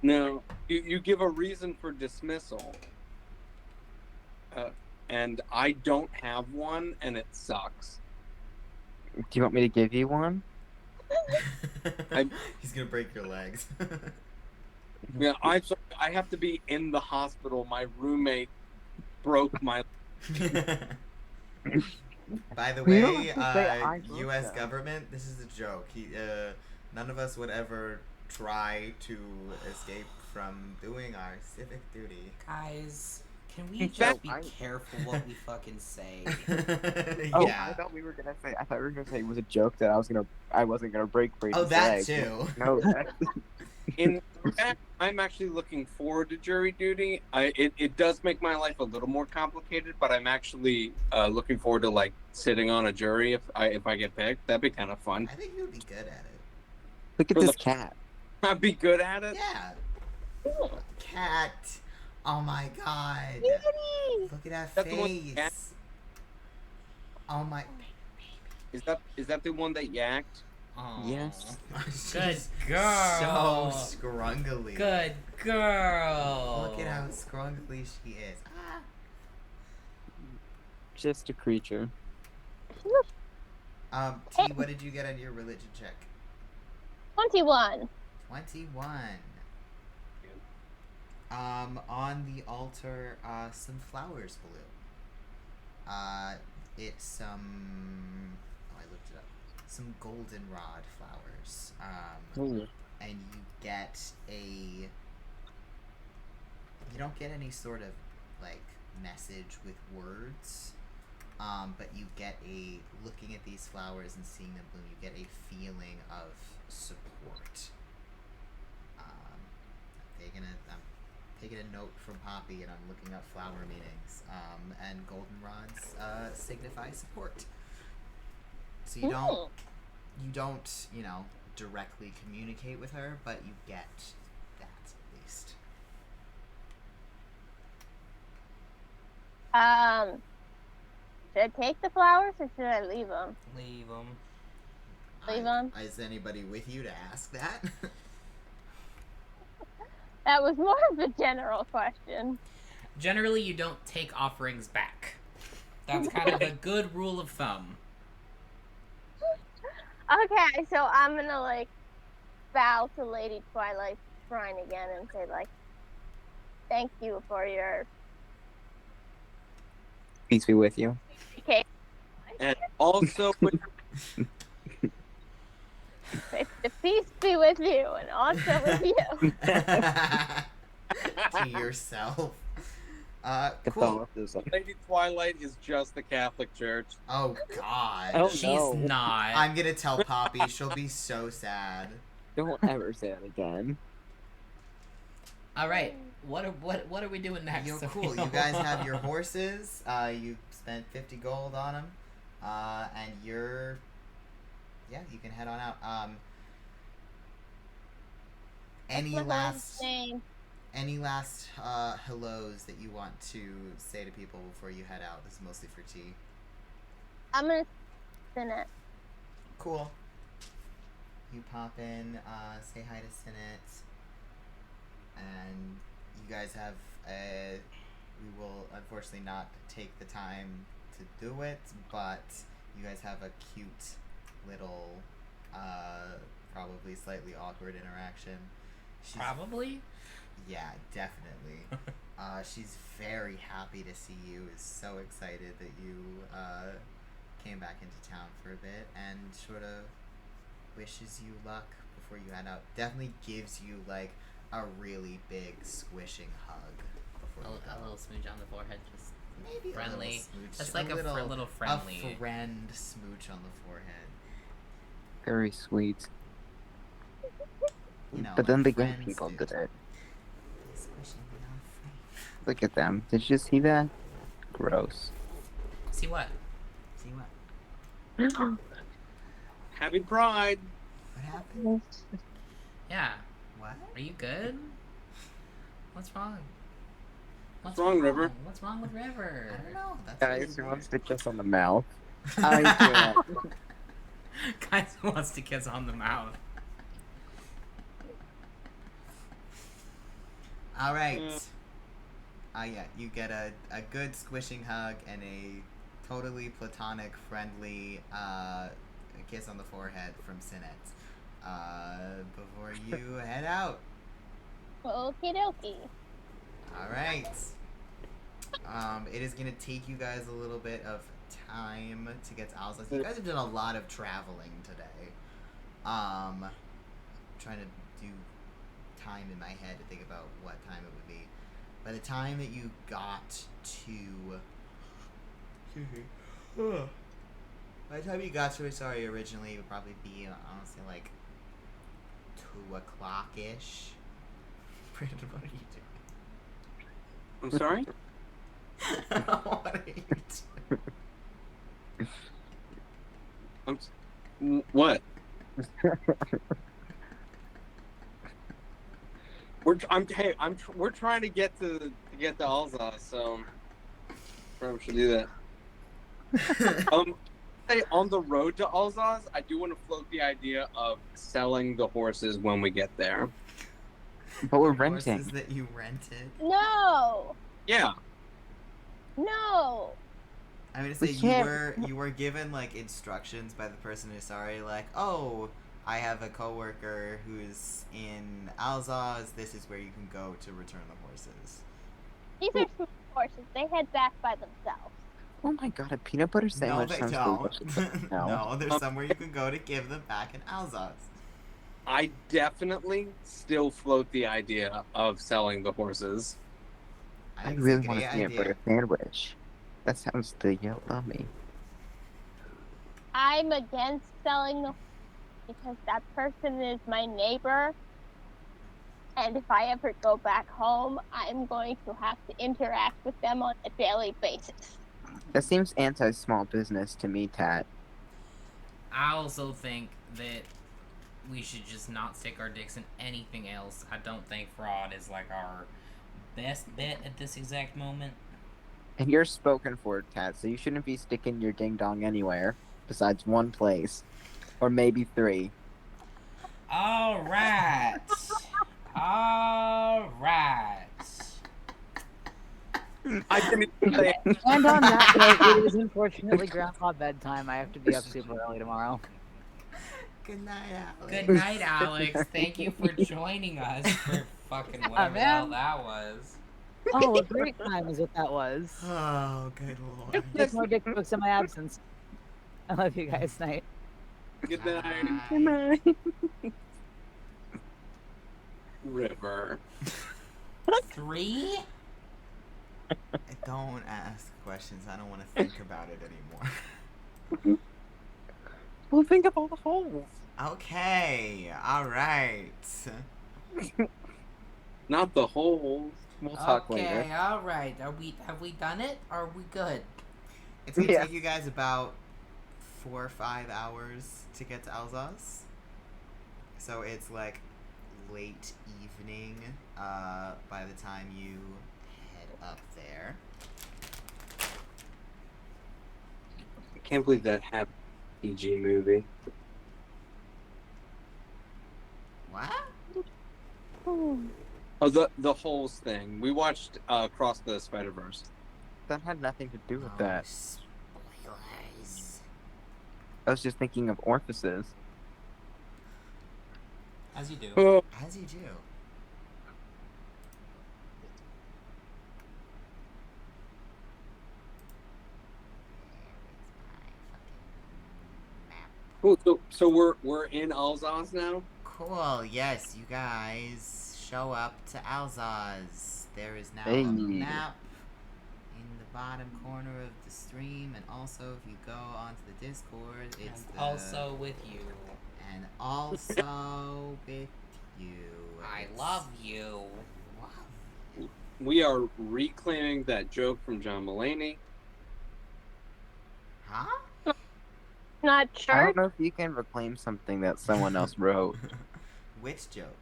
No, you give a reason for dismissal, and I don't have one, and it sucks. Do you want me to give you one? He's gonna break your legs. Yeah, I'm sorry, I have to be in the hospital. My roommate broke my. By the We don't way, have to say I broke U.S. them. government, this is a joke. None of us would ever try to escape from doing our civic duty. Guys, can we In just fact, be I- careful what we fucking say? Oh, Yeah. I thought we were gonna say it was a joke that I wasn't gonna break Braden's Oh, that leg. too. No, In fact, I'm actually looking forward to jury duty. It does make my life a little more complicated, but I'm actually looking forward to like sitting on a jury if I get picked. That'd be kind of fun. I think you'd be good at it. look at For this the- cat. I'd be good at it. Yeah. Cat. Oh my god. Look at that That's the one- face. Oh my. Is that the one that yacked? Oh. Yes. Good She's girl. So scrungly. Good girl. Look at how scrungly she is. Ah. Just a creature. T, what did you get on your religion check? 21. 21. On the altar, some flowers blew. It's some. Oh, I looked it up. Some goldenrod flowers. Ooh. And you get a. You don't get any sort of like message with words. But you get looking at these flowers and seeing them bloom, you get a feeling of support. I'm taking a note from Poppy and I'm looking up flower meanings. And goldenrods signify support. So you don't, directly communicate with her, but you get that at least. Should I take the flowers or should I leave them? Leave them. Leave 'em? Is anybody with you to ask that? That was more of a general question. Generally, you don't take offerings back. That's kind of a good rule of thumb. Okay, so I'm gonna like bow to Lady Twilight Shrine again and say like, thank you for your Peace be with you. education. And also, May the peace be with you and also with you. To yourself. Cool. Catholicism. Lady Twilight is just the Catholic Church. Oh God. Oh, She's no. not. I'm gonna tell Poppy. She'll be so sad. Don't ever say that again. All right. What are we doing next? You're Sophia? cool. You guys have your horses. You spent 50 gold on them, and you're. Yeah, you can head on out. Any What's my last name? hellos that you want to say to people before you head out? This is mostly for tea. I'm gonna spin it. Cool. You pop in, say hi to Sinet, and you guys have we will unfortunately not take the time to do it, but you guys have a cute little, probably slightly awkward interaction. She's, Probably. yeah, definitely. She's very happy to see you, is so excited that you came back into town for a bit, and sort of wishes you luck before you head out. Definitely gives you like a really big squishing hug before you A go. little smooch on the forehead, just Maybe friendly. a little smooch. That's like a little friendly. A friend smooch on the forehead. Very sweet. You know, But then like the young friends people do. did it. Squishing the young friend. Look at them. Did you see that? Gross. See what? See what? Happy Pride. What happened? Yeah. What? Are you good? What's wrong? What's wrong, River? What's wrong with River? I don't know. That's Guys, really who weird. wants to kiss on the mouth? Guys who wants to kiss on the mouth. All right. Yeah, you get a good squishing hug and a totally platonic, friendly kiss on the forehead from Sinet before you head out. Okie dokie. All right. It is gonna take you guys a little bit of time to get to Alzoz. You guys have done a lot of traveling today. Trying to do time in my head to think about what time it would be. By the time that you got to, by the time you got to Eisari originally, it would probably be honestly like 2:00-ish. Brandon, what are you doing? I'm sorry? What are you doing? What? We're trying to get to Alzoz, so probably should do that. Say on the road to Alzoz, I do want to float the idea of selling the horses when we get there. But we're Horses renting. that you rented. No. Yeah. No. I'm gonna We say can't- you were given like instructions by the person who's sorry, like, oh, I have a coworker who's in Alzoz. This is where you can go to return the horses. These are small horses. They head back by themselves. Oh my god, a peanut butter sandwich no, they sounds delicious. don't. No. No, there's somewhere you can go to give them back in Alzoz. I definitely still float the idea of selling the horses. I think it's really a want a great peanut idea. butter sandwich. That sounds yummy. I'm against selling the because that person is my neighbor. And if I ever go back home, I'm going to have to interact with them on a daily basis. That seems anti-small business to me, Tat. I also think that we should just not stick our dicks in anything else. I don't think fraud is like our best bet at this exact moment. And you're spoken for, Tat, so you shouldn't be sticking your ding-dong anywhere besides one place. Or maybe 3. Alright. Alright. I didn't say And on that note, it is unfortunately grandpa bedtime. I have to be up super early tomorrow. Good night, Alex. Good night, Alex. Thank you for joining us for fucking whatever the hell man. that was. Oh, a great time is what that was. Oh, good lord. There's more dick jokes in my absence. I love you guys. Night. Good night, Bye. River. 3? Don't ask questions. I don't want to think about it anymore. Well, think of all the holes. Okay. All right. Not the holes. We'll talk Okay, later. all right. Have we done it? Are we good? It's gonna Yeah. take you guys about 4 or 5 hours to get to Alzoz. So it's like late evening by the time you head up there. I can't believe that happened. PG movie. What? Oh, the holes thing. We watched Across the Spider-Verse. That had nothing to do with No that. spoilers. I was just thinking of orifices. As you do. Oh, As you do. cool. So we're in Alzoz now. Cool. Yes, you guys show up to Alzoz. There is now Hey. a map in the bottom corner of the stream, and also if you go onto the Discord, it's And the also with you. and also with you. I It's- love you. Wow. We are reclaiming that joke from John Mulaney. Huh? Not I sure. don't know if you can reclaim something that someone else wrote. Which joke?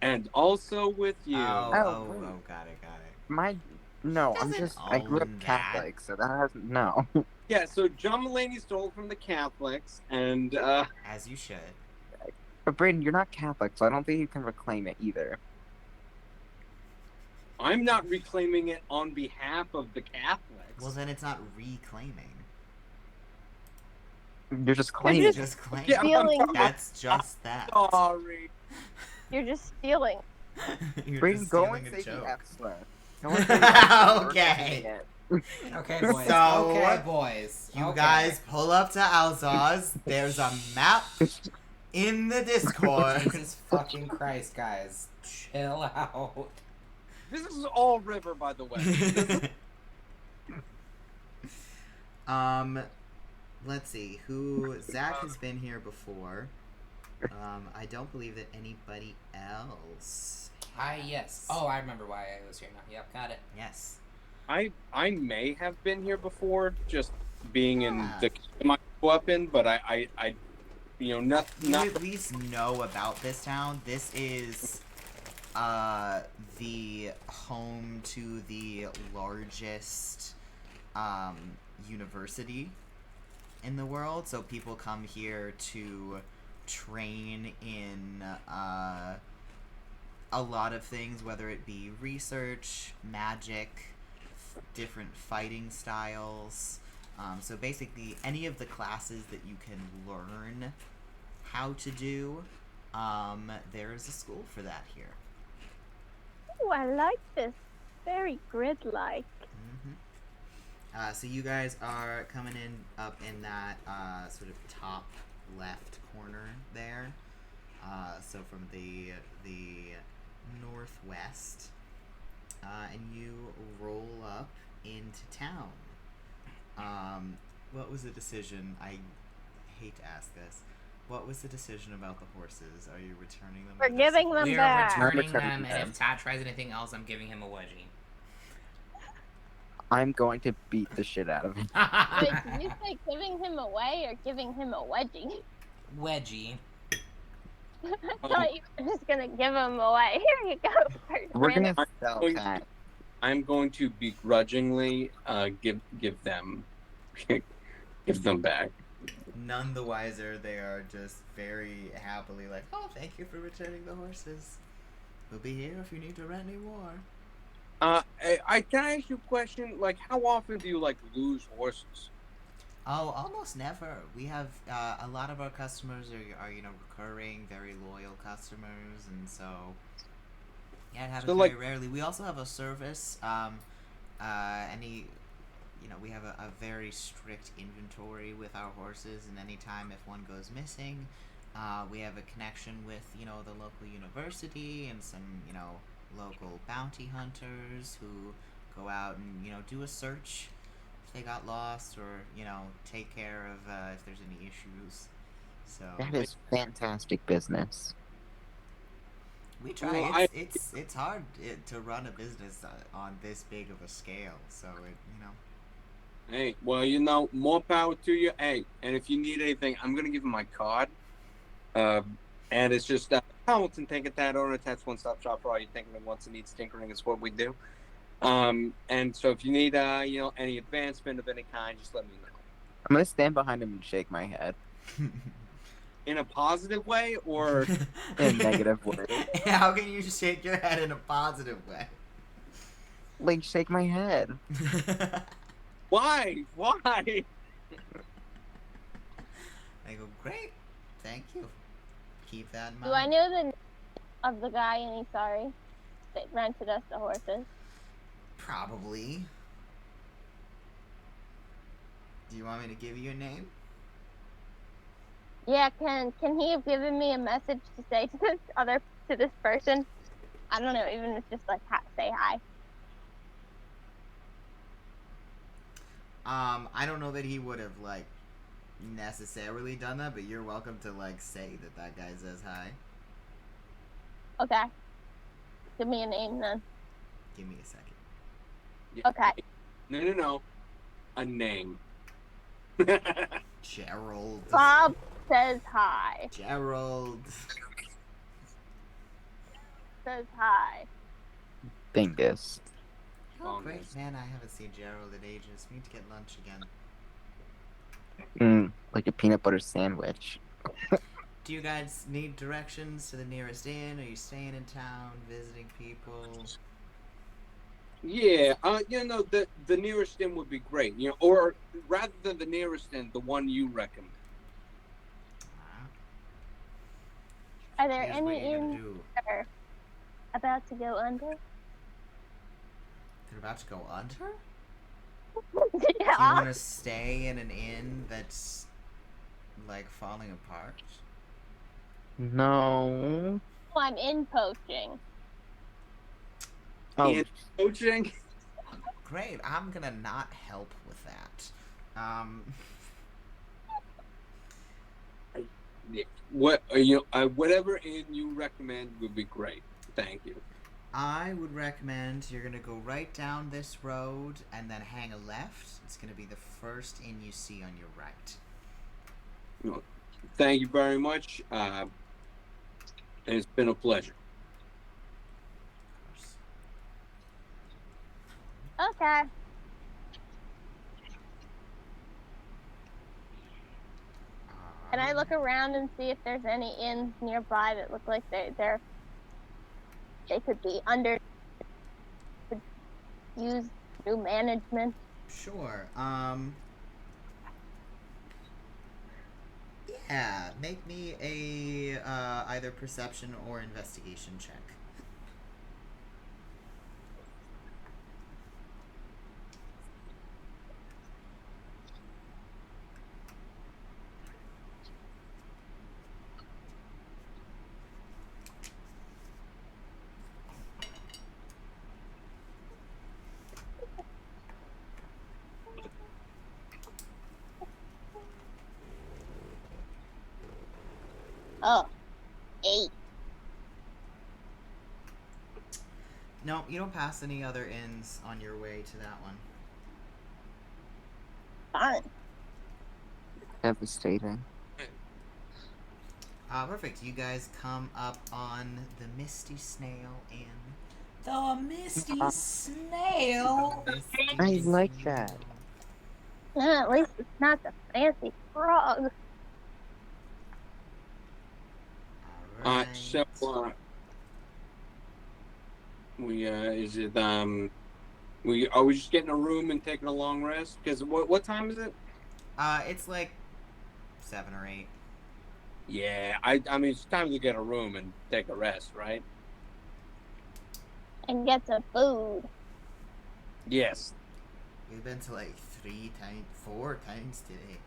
And also with you. Oh, wait. got it. No, I'm Doesn't just, I grew up own that. Catholic, so that has, no. Yeah, so John Mulaney stole from the Catholics, and As you should. But Braeden, you're not Catholic, so I don't think you can reclaim it either. I'm not reclaiming it on behalf of the Catholics. Well, then it's not reclaiming. You're just claiming It's it. just claiming. Yeah, Stealing. That's just that. Sorry. You're just stealing. You're Braeden, just go stealing and a say the joke. F slur. Go and say the F slur. Okay. Okay, boys. So, okay, boys. You Okay. guys pull up to Alzoz. There's a map in the Discord. Jesus fucking Christ, guys. Chill out. This is all River, by the way. Let's see. Zach has been here before. I don't believe that anybody else. Yes. Oh, I remember why I was here now. Yep, got it. Yes. I may have been here before, just being in Yeah. the my weapon, but I not You at least know about this town. This is the home to the largest university in the world, so people come here to train in a lot of things, whether it be research, magic, different fighting styles. So basically any of the classes that you can learn how to do, there is a school for that here. Ooh, I like this. Very grid-like. So you guys are coming in up in that sort of top left corner there. So from the northwest, and you roll up into town. What was the decision? I hate to ask this. What was the decision about the horses? Are you returning them? We're or they're giving them We are back. returning Returning them, and them. if Tad tries anything else, I'm giving him a wedgie. I'm going to beat the shit out of him. Wait, did you say giving him away or giving him a wedgie? Wedgie. I thought you were just gonna give him away. Here you go. We're gonna I'm sell going- that. I'm going to begrudgingly give them give them back. None the wiser. They are just very happily like, oh, thank you for returning the horses. We'll be here if you need to rent any more. I can I ask you a question? Like, how often do you lose horses? Oh, almost never. We have a lot of our customers are recurring, very loyal customers, and so yeah, it happens So, very like- rarely. We also have a service. We have a very strict inventory with our horses, and anytime if one goes missing, we have a connection with the local university and some local bounty hunters who go out and do a search if they got lost, or take care of if there's any issues. So That is fantastic business. we try. Well, It's hard to run a business on this big of a scale. So Hey, well, more power to you. Hey, and if you need anything, I'm gonna give you my card. And it's just Tomalton TinkerTat, owner Tat's one-stop shop for all your tinkering wants and needs tinkering is what we do. And so if you need any advancement of any kind, just let me know. I'm gonna stand behind him and shake my head In a positive way, or in a negative way. How can you shake your head in a positive way? Like, shake my head. why? I go, great, thank you. Keep that in mind. Do I know the name of the guy in Eisari that rented us the horses? Probably. Do you want me to give you a name? Yeah, can he have given me a message to say to this person? I don't know, even if it's just like say hi. I don't know that he would have necessarily done that, but you're welcome to say that guy says hi. Okay. Give me a name then. Give me a second. Yeah. Okay. No. A name. Gerald. Bob says hi. Gerald. Says hi. Dingus. Oh, great, man. I haven't seen Gerald in ages. We need to get lunch again. Like a peanut butter sandwich. Do you guys need directions to the nearest inn? Are you staying in town, visiting people? Yeah, the nearest inn would be great. Or rather than the nearest inn, the one you recommend. Are there Here's what any you're gonna inns do. that are about to go under? They're about to go under? Do you Yeah. want to stay in an inn that's falling apart? No. Oh, I'm in poaching. Oh, In coaching. Great. I'm gonna not help with that. Whatever inn you recommend would be great. Thank you. I would recommend you're gonna go right down this road and then hang a left. It's gonna be the first inn you see on your right. Thank you very much. It's been a pleasure. Okay. Can I look around and see if there's any inns nearby that look like they could be under, could use new management? Sure. Yeah, make me a either perception or investigation check. Oh, 8. No, you don't pass any other inns on your way to that one. Fun. devastating. Perfect. You guys come up on the Misty Snail Inn. The Misty Snail. I like that. Yeah, at least it's not the fancy frog. Alright. So, are we just getting a room and taking a long rest? Because what time is it? It's like 7 or 8. Yeah, I mean, it's time to get a room and take a rest, right? And get some food. Yes. We've been to like 4 times today.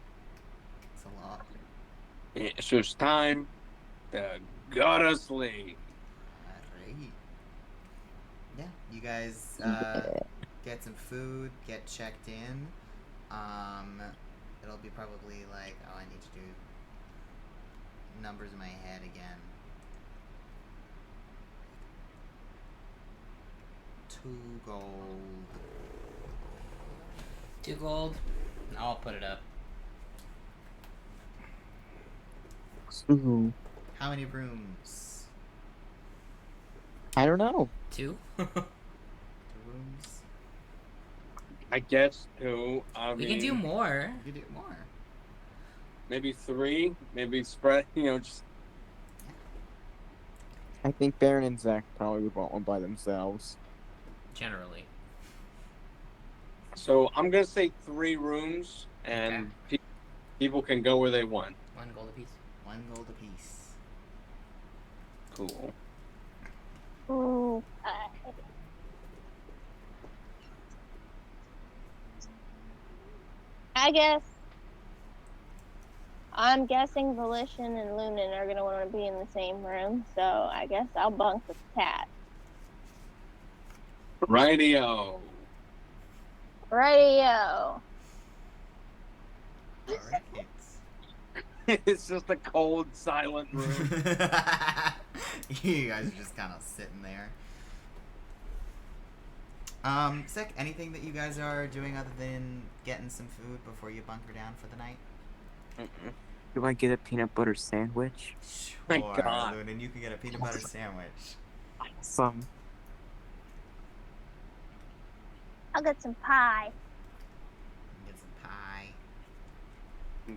It's a lot. It's just time to go to sleep. Alright. Yeah, you guys get some food, get checked in. It'll be probably like, oh, I need to do numbers in my head again. 2 gold. 2 gold. I'll put it up. Ooh, How many rooms? I don't know. 2. 2 rooms. I guess 2. We can do more. You can do more. Maybe 3. Maybe spread. Just I think Baron and Zach probably would want one by themselves. Generally. so. I'm gonna say 3 rooms, and people can go where they want. 1 gold apiece. 1 gold apiece. Cool. Ooh, I guess. I'm guessing Volition and Lunan are gonna want to be in the same room, so I guess I'll bunk with Tat. Radio. Radio. Alright. It's just a cold, silent room. You guys are just kind of sitting there. Sick, anything that you guys are doing other than getting some food before you bunker down for the night? Mm-mm. Do I get a peanut butter sandwich? Sure, My God. Lunan, you can get a peanut butter sandwich. Some. I'll get some pie. Get some pie.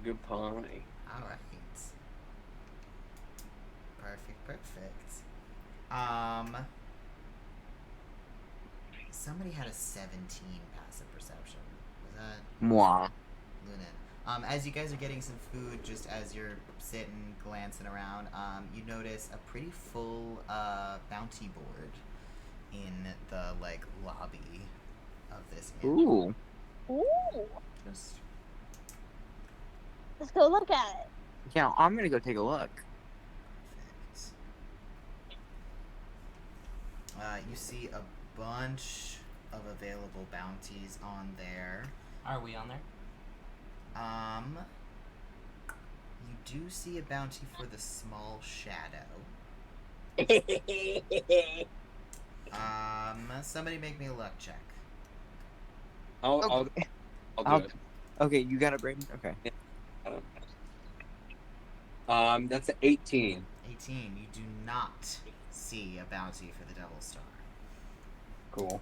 Good pie. Alright. Perfect. Somebody had a 17 passive perception. Was that Moi. Lunan? As you guys are getting some food, just as you're sitting, glancing around, you notice a pretty full bounty board in the lobby of this inn. Ooh. Ooh. Just Let's go look at it. Yeah, I'm gonna go take a look. perfect. You see a bunch of available bounties on there. Are we on there? You do see a bounty for the small shadow. Somebody make me a luck check. I'll do it. Okay, you got it, Braeden? Okay. That's an 18. 18. You do not see a bounty for the Devil Star. Cool.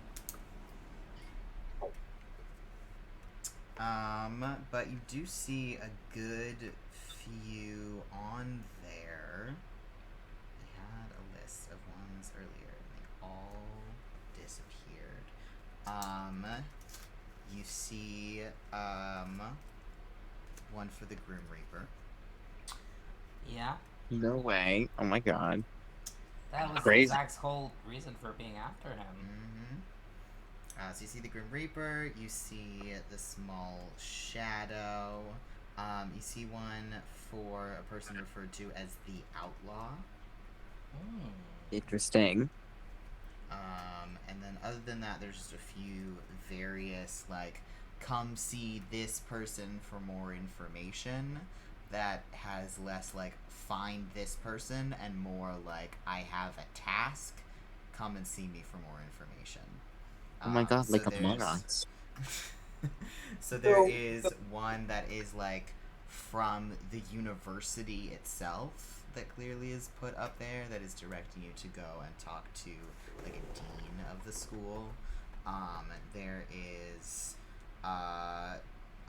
But you do see a good few on there. I had a list of ones earlier, and they all disappeared. You see, one for the Grim Reaper. Yeah. No way. Oh my god. That was Crazy. Zach's whole reason for being after him. So you see the Grim Reaper, you see the small shadow, you see one for a person referred to as the Outlaw. Interesting. And then other than that, there's just a few various, come see this person for more information that has less, find this person and more, I have a task, come and see me for more information. Oh my god, so like Among there's- Us. So there is one that is, from the university itself that clearly is put up there that is directing you to go and talk to a dean of the school. There is a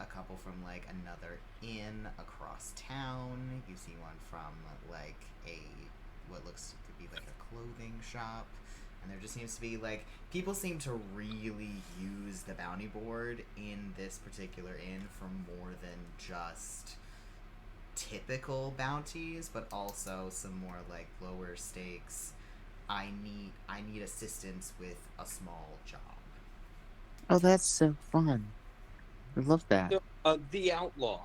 couple from another inn across town. You see one from what looks could be a clothing shop. And there just seems to be, like, people seem to really use the bounty board in this particular inn for more than just typical bounties, but also some more, like, lower stakes. I need assistance with a small job. Oh, that's so fun. I love that. So, the outlaw.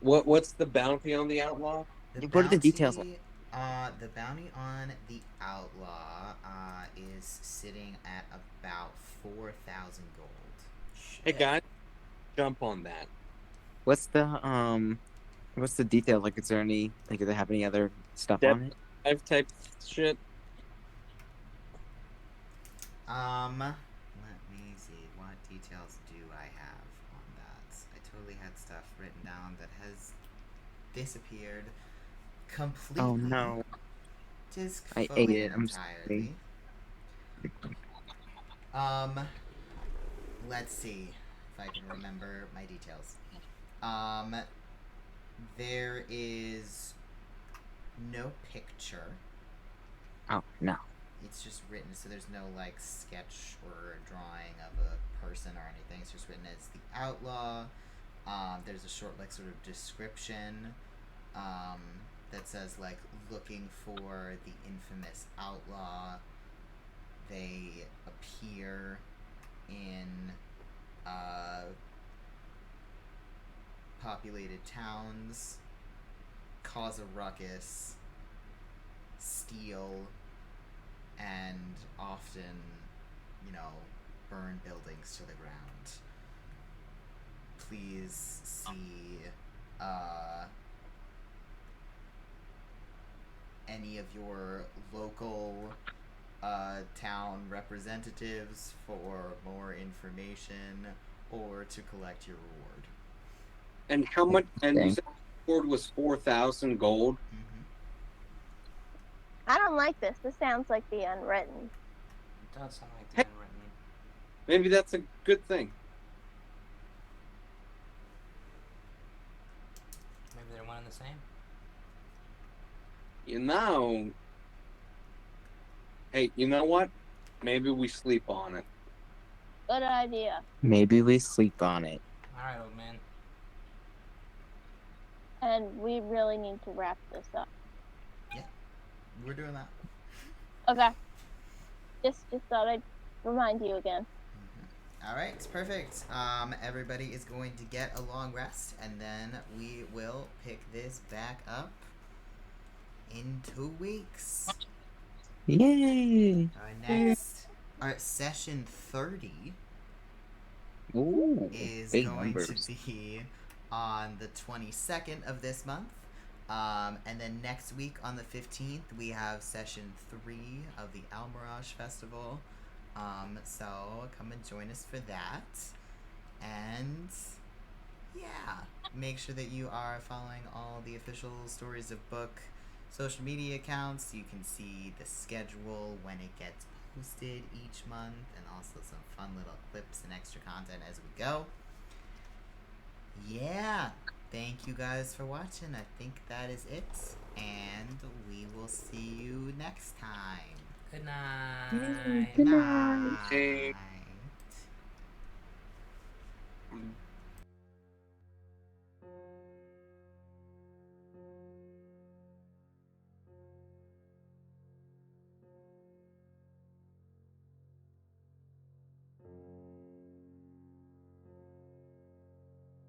What's the bounty on the outlaw? What are the details like? The bounty on the outlaw is sitting at about 4,000 gold. Hey guys, jump on that. What's the detail? Like, is there any, like, do they have any other stuff on it? I've typed shit. Let me see. What details do I have on that? I totally had stuff written down that has disappeared completely. Oh no. Disfoliated I ate it. I'm entirely. Let's see if I can remember my details. There is no picture. Oh no. It's just written, so there's no, like, sketch or drawing of a person or anything. It's just written as the outlaw. There's a short, like, sort of description that says, like, looking for the infamous outlaw. They appear in populated towns, cause a ruckus, steal, and often, burn buildings to the ground. Please see any of your local town representatives for more information or to collect your reward. And how much? And you said the reward was 4,000 gold. Mm-hmm. I don't like this. This sounds like the unwritten. It does sound like the unwritten. Maybe that's a good thing. Maybe they're one and the same. Hey, you know what? Maybe we sleep on it. Good idea. Maybe we sleep on it. Alright, old man. And we really need to wrap this up. Yeah, we're doing that. Okay. Just thought I'd remind you again. Mm-hmm. All right, perfect. Everybody is going to get a long rest, and then we will pick this back up in 2 weeks. Yay! Our session 30 Ooh, is big going numbers. to be on the 22nd of this month. And then next week on the 15th, we have session 3 of the Almirage Festival. So come and join us for that. And yeah, make sure that you are following all the official Stories of Book social media accounts. You can see the schedule when it gets posted each month, and also some fun little clips and extra content as we go. Yeah, thank you guys for watching. I think that is it, and we will see you next time. Good night. Good night. Hey.